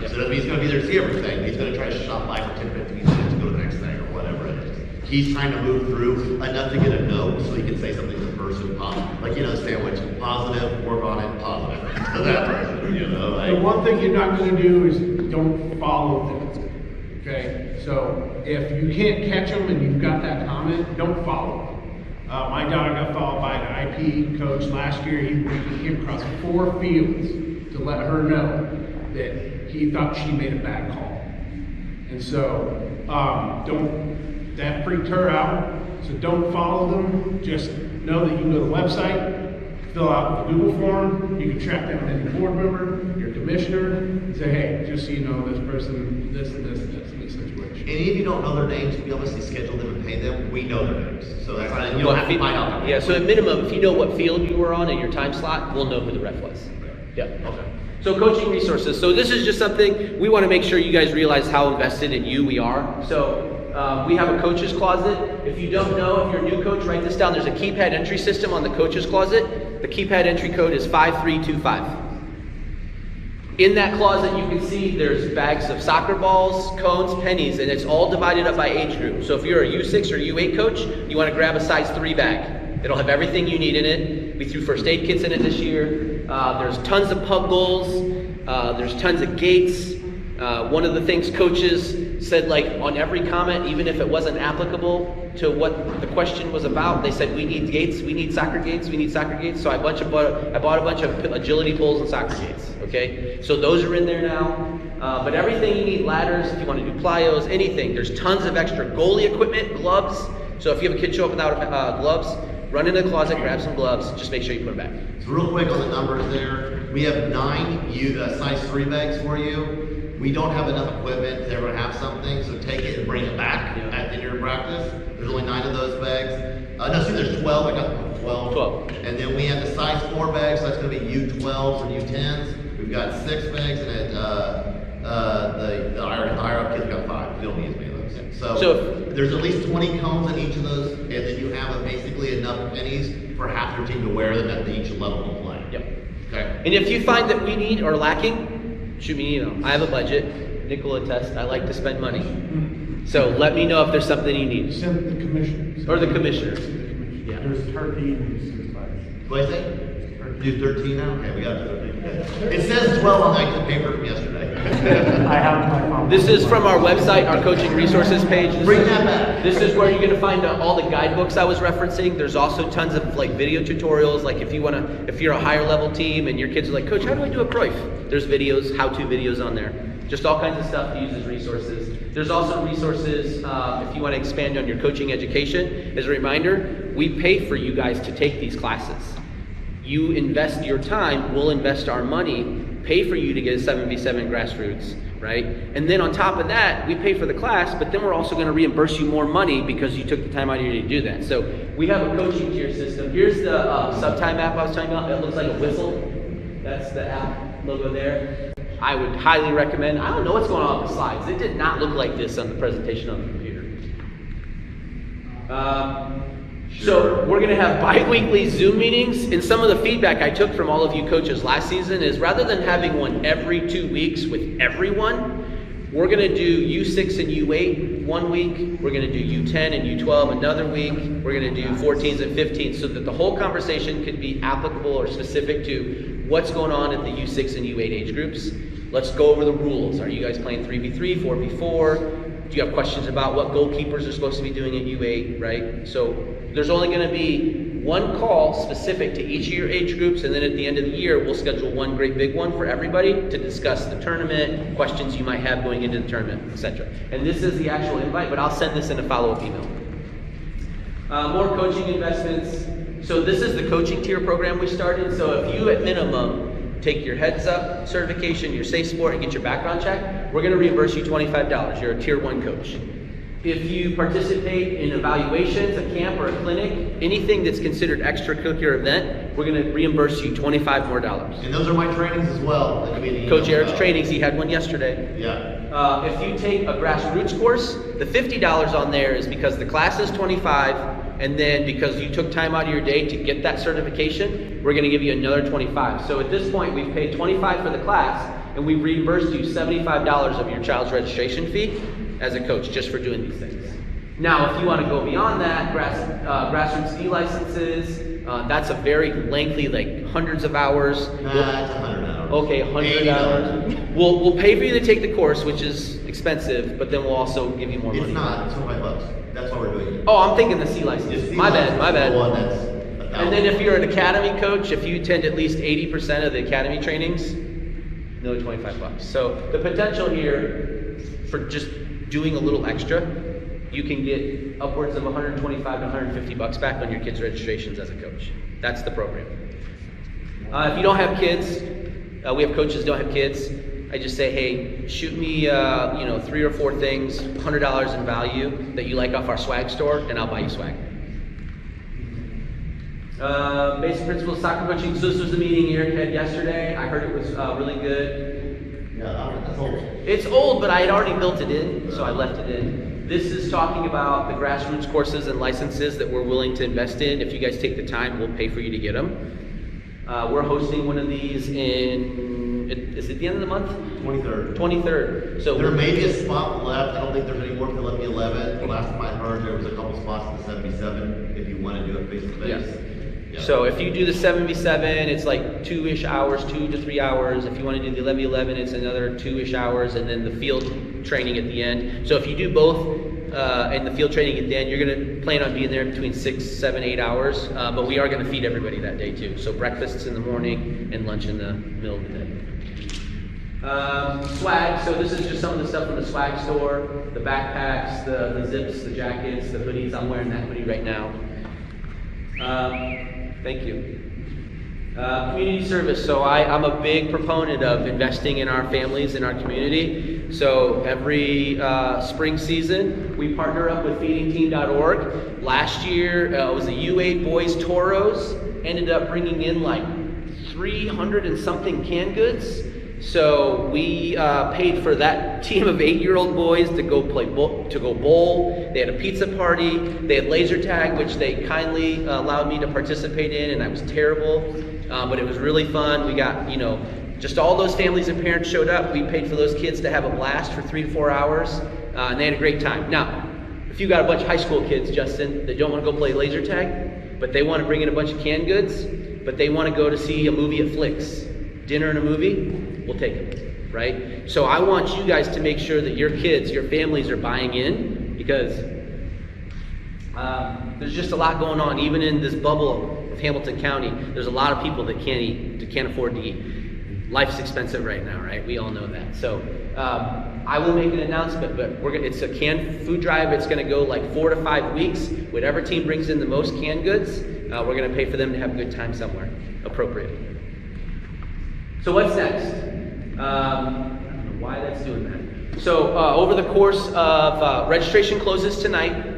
Yep. So that means he's going to be there to see everything. He's going to try to shop by for 10, 15 minutes to go to the next thing or whatever it is. He's trying to move through enough to get a note so he can say something to the person, like, sandwich, positive, work on it, positive. To that person, like. The one thing you're not gonna do is don't follow them, okay? So if you can't catch them and you've got that comment, don't follow them. My daughter got followed by an IP coach last year. He came across 4 fields to let her know that he thought she made a bad call. And so, that freaked her out. So don't follow them. Just know that you can go to the website, fill out the Google form. You can track down any board member, your commissioner, and say, hey, just so you know, this person, this and this and this in this situation. And if you don't know their names, we obviously schedule them and pay them. We know their names. So that's not, you don't have to find out. their Yeah, names. so at minimum, if you know what field you were on in your time slot, we'll know who the ref was. Yeah, okay. So coaching resources. So this is just something we want to make sure you guys realize how invested in you we are. So we have a coach's closet. If you don't know, if you're a new coach, write this down. There's a keypad entry system on the coach's closet. The keypad entry code is 5325. In that closet, you can see there's bags of soccer balls, cones, pennies, and it's all divided up by age group. So if you're a U6 or U8 coach, you want to grab a size 3 bag. It'll have everything you need in it. We threw first aid kits in it this year. There's tons of pug goals. There's tons of gates. One of the things coaches said, like on every comment, even if it wasn't applicable to what the question was about, they said, we need gates, we need soccer gates, we need soccer gates. So I bought a bunch of agility poles and soccer gates, okay? So those are in there now. But everything you need, ladders, if you want to do plyos, anything. There's tons of extra goalie equipment, gloves. So if you have a kid show up without gloves, run into the closet, grab some gloves, just make sure you put them back. So real quick on the numbers there, we have 9 size 3 bags for you. We don't have enough equipment to ever have something, so take it and bring it back in your practice. There's only 9 of those bags. There's 12. I got 12. And then we have the size 4 bags, so that's going to be U12s and U10s. We've got 6 bags, and the higher up kids got 5. We don't need as many of those. So there's at least 20 cones in each of those, and then you have basically enough pennies for half your team to wear them at each level of play. Yep. Okay. And if you find that we need or lacking, shoot me an email. I have a budget. Nick will attest. I like to spend money. So let me know if there's something you need. Send the commissioner. Or the commissioner. Yeah. There's 13 U6 classes. What do you say? Do 13 now? Okay, we got 13. Okay. It says 12 on the paper from yesterday. I have my phone. This is from our website, our coaching resources page. Bring that back. This is where you're going to find all the guidebooks I was referencing. There's also tons of like video tutorials. Like if you're a higher level team and your kids are like, Coach, how do I do a proif? There's videos, how-to videos on there. Just all kinds of stuff to use as resources. There's also resources if you want to expand on your coaching education. As a reminder, we pay for you guys to take these classes. You invest your time, we'll invest our money, pay for you to get a 7v7 grassroots, right? And then on top of that, we pay for the class, but then we're also going to reimburse you more money because you took the time out of your day to do that. So we have a coaching tier system. Here's the Subtime app I was talking about. It looks like a whistle. That's the app logo there. I would highly recommend. I don't know what's going on with the slides. It did not look like this on the presentation on the computer. So we're going to have bi-weekly Zoom meetings, and some of the feedback I took from all of you coaches last season is rather than having one every 2 weeks with everyone, we're going to do U6 and U8 one week, we're going to do U10 and U12 another week, we're going to do 14s and 15s so that the whole conversation could be applicable or specific to what's going on at the U6 and U8 age groups. Let's go over the rules. Are you guys playing 3v3, 4v4? Do you have questions about what goalkeepers are supposed to be doing at U8, right? So there's only going to be one call specific to each of your age groups, and then at the end of the year, we'll schedule one great big one for everybody to discuss the tournament, questions you might have going into the tournament, etc. And this is the actual invite, but I'll send this in a follow-up email. More coaching investments. So this is the coaching tier program we started. So if you, at minimum, take your heads up certification, your safe sport, and get your background check, we're going to reimburse you $25. You're a tier 1 coach. If you participate in evaluations, a camp, or a clinic, anything that's considered extracurricular event, we're going to reimburse you $25 more. And those are my trainings as well. Coach Eric's trainings, he had one yesterday. Yeah. If you take a grassroots course, the $50 on there is because the class is $25, and then because you took time out of your day to get that certification, we're going to give you another $25. So at this point, we've paid $25 for the class, and we've reimbursed you $75 of your child's registration fee as a coach just for doing these things. Now, if you want to go beyond that, grassroots ski licenses, that's a very lengthy, like hundreds of hours. It's 100 hours. Okay, 100 hours. We'll pay for you to take the course, which is expensive, but then we'll also give you more money. It's not. It's $25. That's why we're doing it. Oh, I'm thinking the C license. My bad. The one that's 1,000. And then if you're an academy coach, if you attend at least 80% of the academy trainings, another $25. So the potential here for just doing a little extra, you can get upwards of $125 to $150 back on your kids' registrations as a coach. That's the program. If you don't have kids, we have coaches who don't have kids. I just say, hey, shoot me, 3 or 4 things, $100 in value that you like off our swag store, and I'll buy you swag. Basic principles of soccer coaching. So this was the meeting Eric had yesterday. I heard it was really good. Yeah, that's old. It's old, but I had already built it in, so I left it in. This is talking about the grassroots courses and licenses that we're willing to invest in. If you guys take the time, we'll pay for you to get them. We're hosting one of these is it the end of the month? 23rd. 23rd. So there may be a spot left. I don't think there's any more for the 11. The last time I heard, there was a couple spots in the 77 if you want to do it face to face. Yeah. So if you do the 7v7, it's like 2-ish hours, 2 to 3 hours. If you want to do the 11v11, it's another 2-ish hours, and then the field training at the end. So if you do both and the field training at the end, you're going to plan on being there between 6, 7, 8 hours. But we are going to feed everybody that day too. So breakfasts in the morning and lunch in the middle of the day. Swag. So this is just some of the stuff from the swag store: the backpacks, the zips, the jackets, the hoodies. I'm wearing that hoodie right now. Thank you. Community service. So I'm a big proponent of investing in our families and our community. So every spring season, we partner up with feedingteam.org. Last year, it was the U8 Boys Toros. Ended up bringing in like 300 and something canned goods. So we paid for that team of 8-year-old boys to go bowl. They had a pizza party. They had laser tag, which they kindly allowed me to participate in, and I was terrible. But it was really fun. We got, just all those families and parents showed up. We paid for those kids to have a blast for 3 to 4 hours, and they had a great time. Now, if you got a bunch of high school kids, Justin, that don't want to go play laser tag, but they want to bring in a bunch of canned goods, but they want to go to see a movie at Flicks, dinner and a movie, we'll take them, right? So I want you guys to make sure that your kids, your families are buying in, because there's just a lot going on, even in this bubble of Hamilton County. There's a lot of people that can't eat, that can't afford to eat. Life's expensive right now, right? We all know that. So I will make an announcement, but it's a canned food drive. It's going to go like 4 to 5 weeks. Whatever team brings in the most canned goods, we're going to pay for them to have a good time somewhere appropriate. So what's next? I don't know why that's doing that. So over the course of registration closes tonight.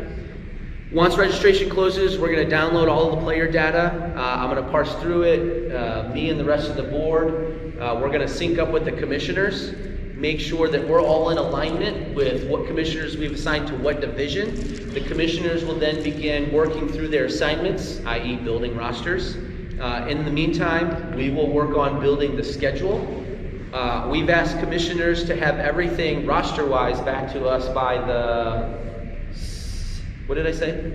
Once registration closes, we're going to download all of the player data. I'm going to parse through it, me and the rest of the board. We're going to sync up with the commissioners, make sure that we're all in alignment with what commissioners we've assigned to what division. The commissioners will then begin working through their assignments, i.e. building rosters. In the meantime, we will work on building the schedule. We've asked commissioners to have everything roster-wise back to us by the, what did I say?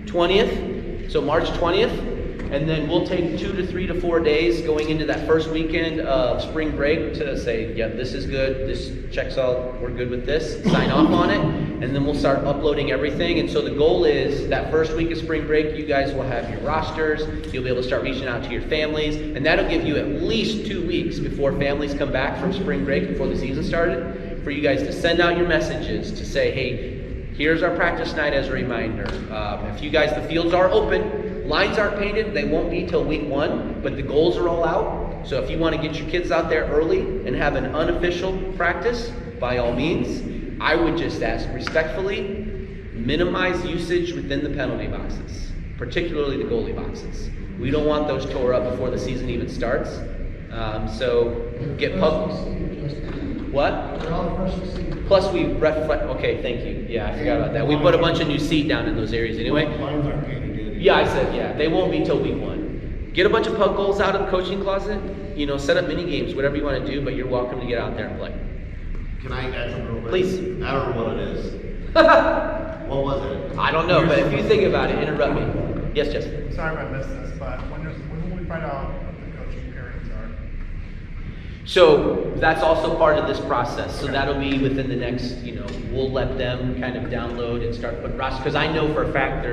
20th. So March 20th. And then we'll take 2 to 3 to 4 days going into that first weekend of spring break to say, yeah, this is good, this checks out, we're good with this, sign off on it, and then we'll start uploading everything. And so the goal is that first week of spring break, you guys will have your rosters, you'll be able to start reaching out to your families, and that'll give you at least 2 weeks before families come back from spring break, before the season started, for you guys to send out your messages to say, hey, here's our practice night as a reminder. If you guys, the fields are open, lines aren't painted, they won't be till week 1, but the goals are all out. So if you want to get your kids out there early and have an unofficial practice, by all means, I would just ask respectfully, minimize usage within the penalty boxes, particularly the goalie boxes. We don't want those tore up before the season even starts. So get what? Plus we okay, thank you. Yeah, I forgot about that. We put a bunch of new seed down in those areas anyway. Lines aren't painted yet. Yeah, I said, yeah, they won't be till week 1. Get a bunch of puck goals out of the coaching closet, set up mini games, whatever you want to do, but you're welcome to get out there and play. Can I add something real quick? Please. I don't know what it is. What was it? I don't know, but if you think about it, interrupt me. Yes, Justin. Sorry if I missed this, but when will we find out what the coaching pairings are? So that's also part of this process. So that'll be within the next, we'll let them kind of download and start putting rosters. Because I know for a fact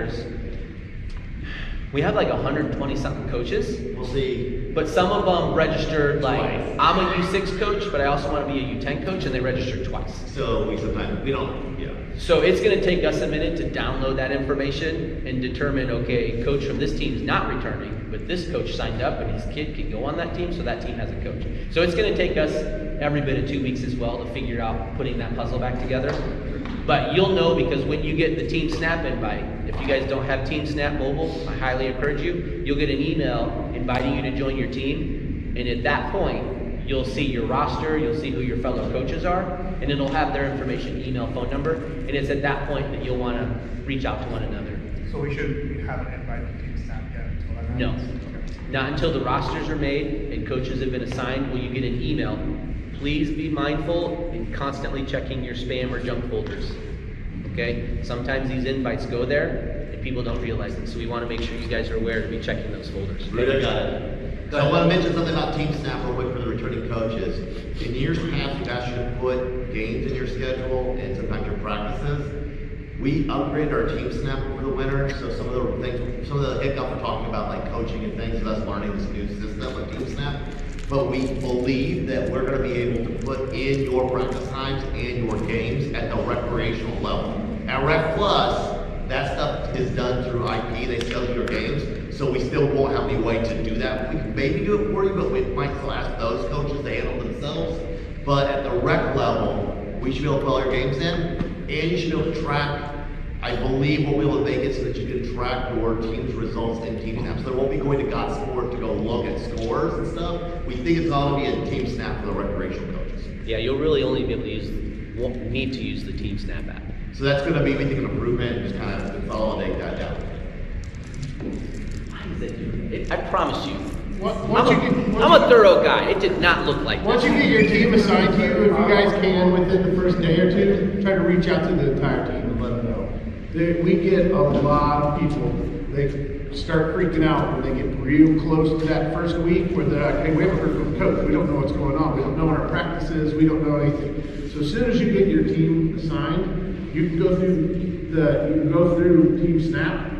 we have like 120 something coaches. We'll see. But some of them registered I'm a U6 coach, but I also want to be a U10 coach, and they registered twice. So we don't, yeah. So it's going to take us a minute to download that information and determine, okay, a coach from this team is not returning, but this coach signed up and his kid can go on that team, so that team has a coach. So it's going to take us every bit of 2 weeks as well to figure out putting that puzzle back together. But you'll know, because when you get the Team Snap invite, if you guys don't have Team Snap mobile, I highly encourage you, you'll get an email inviting you to join your team. And at that point, you'll see your roster, you'll see who your fellow coaches are, and it'll have their information, email, phone number. And it's at that point that you'll want to reach out to one another. So we should have an invite to Team Snap yet until that No. happens? Okay. Not until the rosters are made and coaches have been assigned will you get an email. Please be mindful in constantly checking your spam or junk folders. Okay? Sometimes these invites go there and people don't realize it. So we want to make sure you guys are aware to be checking those folders. Right, I got it. So I want to mention something about Team Snap real quick for the returning coaches. In years past, you guys should have put games in your schedule and sometimes your practices. We upgraded our Team Snap over the winter, so some of the hiccup we're talking about, like coaching and things, us learning this new system like Team Snap. But we believe that we're going to be able to put in your practice times and your games at the recreational level. At Rec Plus, that stuff is done through IP. They sell your games, so we still won't have any way to do that. We can maybe do it for you, but we might still ask those coaches to handle themselves. But at the rec level, we should be able to put all your games in, and you should be able to track. I believe we'll be able to make it so that you can track your team's results in Team Snap. So there won't be going to GotSport to go look at scores and stuff. We think it's all going to be in Team Snap for the recreational coaches. Yeah, you'll really only be able to need to use the Team Snap app. So that's going to be, we think, an improvement and just kind of consolidate that down. Why is it doing it? I promise you. I'm a thorough guy. It did not look like Once this. you get your team assigned to you, if you guys can, within the first day or two, try to reach out to the entire team and let them know. We get a lot of people, they start freaking out when they get real close to that first week where they're like, hey, we haven't heard from the coach, we don't know what's going on, we don't know what our practice is, we don't know anything. So as soon as you get your team assigned, you can go through Team Snap,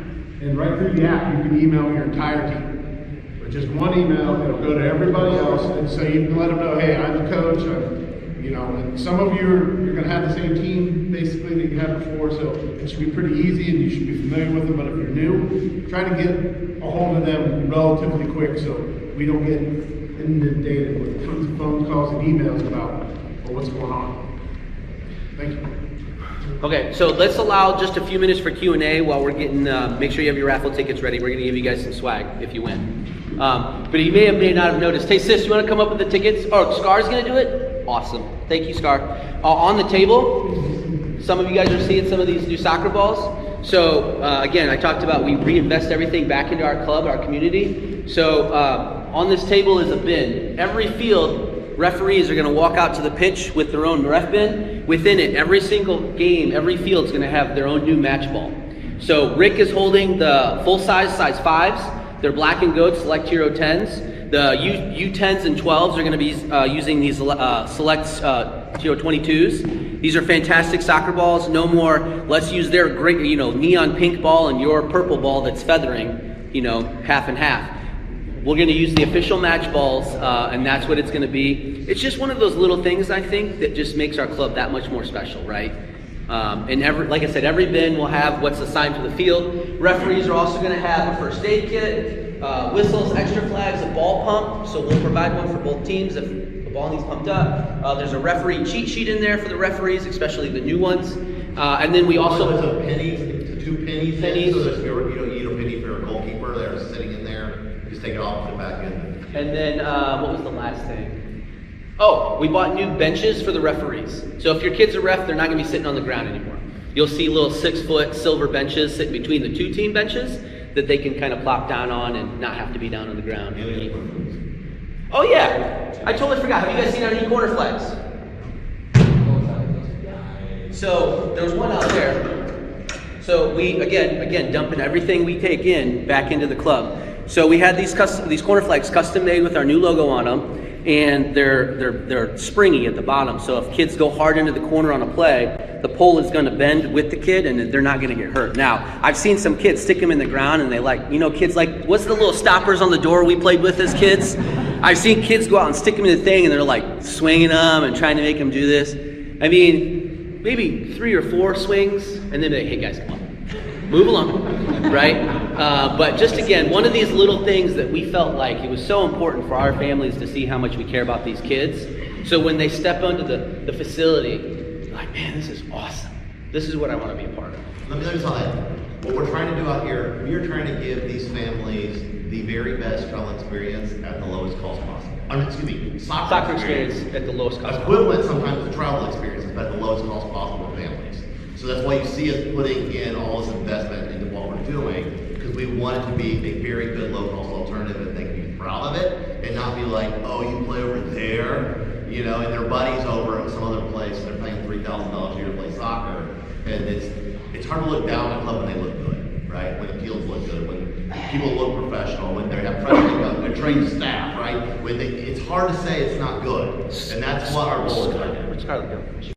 and right through the app, you can email your entire team. With just one email, it'll go to everybody else, and so you can let them know, hey, I'm the coach, and some of you you're going to have the same team basically that you had before, so it should be pretty easy and you should be familiar with them. But if you're new, try to get a hold of them relatively quick so we don't get inundated with tons of phone calls and emails about what's going on. Thank you. Okay, so let's allow just a few minutes for Q&A while we're getting, make sure you have your raffle tickets ready. We're going to give you guys some swag if you win. But you may not have noticed. Hey, sis, you want to come up with the tickets? Oh, Scar's going to do it? Awesome. Thank you, Scar. On the table, some of you guys are seeing some of these new soccer balls. So, again, I talked about we reinvest everything back into our club, our community. So, on this table is a bin. Every field, referees are going to walk out to the pitch with their own ref bin. Within it, every single game, every field is going to have their own new match ball. So, Rick is holding the full-size, size 5s. They're Black and Gold Select Hero 10s. The U10s and 12s are going to be using these Select Hero 22s. These are fantastic soccer balls. No more, let's use their great, neon pink ball and your purple ball that's feathering, half and half. We're going to use the official match balls, and that's what it's going to be. It's just one of those little things, I think, that just makes our club that much more special, right? And like I said, every bin will have what's assigned to the field. Referees are also going to have a first aid kit, whistles, extra flags, a ball pump. So we'll provide one for both teams if the ball needs pumped up. There's a referee cheat sheet in there for the referees, especially the new ones. And then we also there's a pennies, 2 pennies. So there's you eat a penny for a goalkeeper. They're sitting in there. Just take it off, put it back in. And then what was the last thing? Oh, we bought new benches for the referees. So if your kid's a ref, they're not going to be sitting on the ground anymore. You'll see little 6-foot silver benches sitting between the 2 team benches that they can kind of plop down on and not have to be down on the ground. Oh yeah, I totally forgot. Have you guys seen our new corner flags? So there's one out there. So we again dumping everything we take in back into the club. So we had these corner flags custom made with our new logo on them. And they're springy at the bottom, so if kids go hard into the corner on a play, the pole is going to bend with the kid, and they're not going to get hurt. Now, I've seen some kids stick them in the ground, and they kids like, what's the little stoppers on the door we played with as kids? I've seen kids go out and stick them in the thing, and they're like swinging them and trying to make them do this. I mean, maybe 3 or 4 swings, and then they're like, hey guys, come on. Move along, right? But just again, one of these little things that we felt like it was so important for our families to see how much we care about these kids. So when they step onto the facility, they're like, man, this is awesome. This is what I want to be a part of. Let me tell you, what we're trying to do out here, we are trying to give these families the very best travel experience at the lowest cost possible. Soccer experience at the lowest cost. Equivalent sometimes to travel experiences, but at the lowest cost possible for families. So that's why you see us putting in all this investment into what we're doing, because we want it to be a very good low-cost alternative and they can be proud of it and not be like, oh, you play over there, and their buddies over at some other place and they're paying $3,000 a year to play soccer. And it's hard to look down on a club when they look good, right? When the fields look good, when people look professional, when they have a trained staff, right? It's hard to say it's not good. And that's what our goal is right now.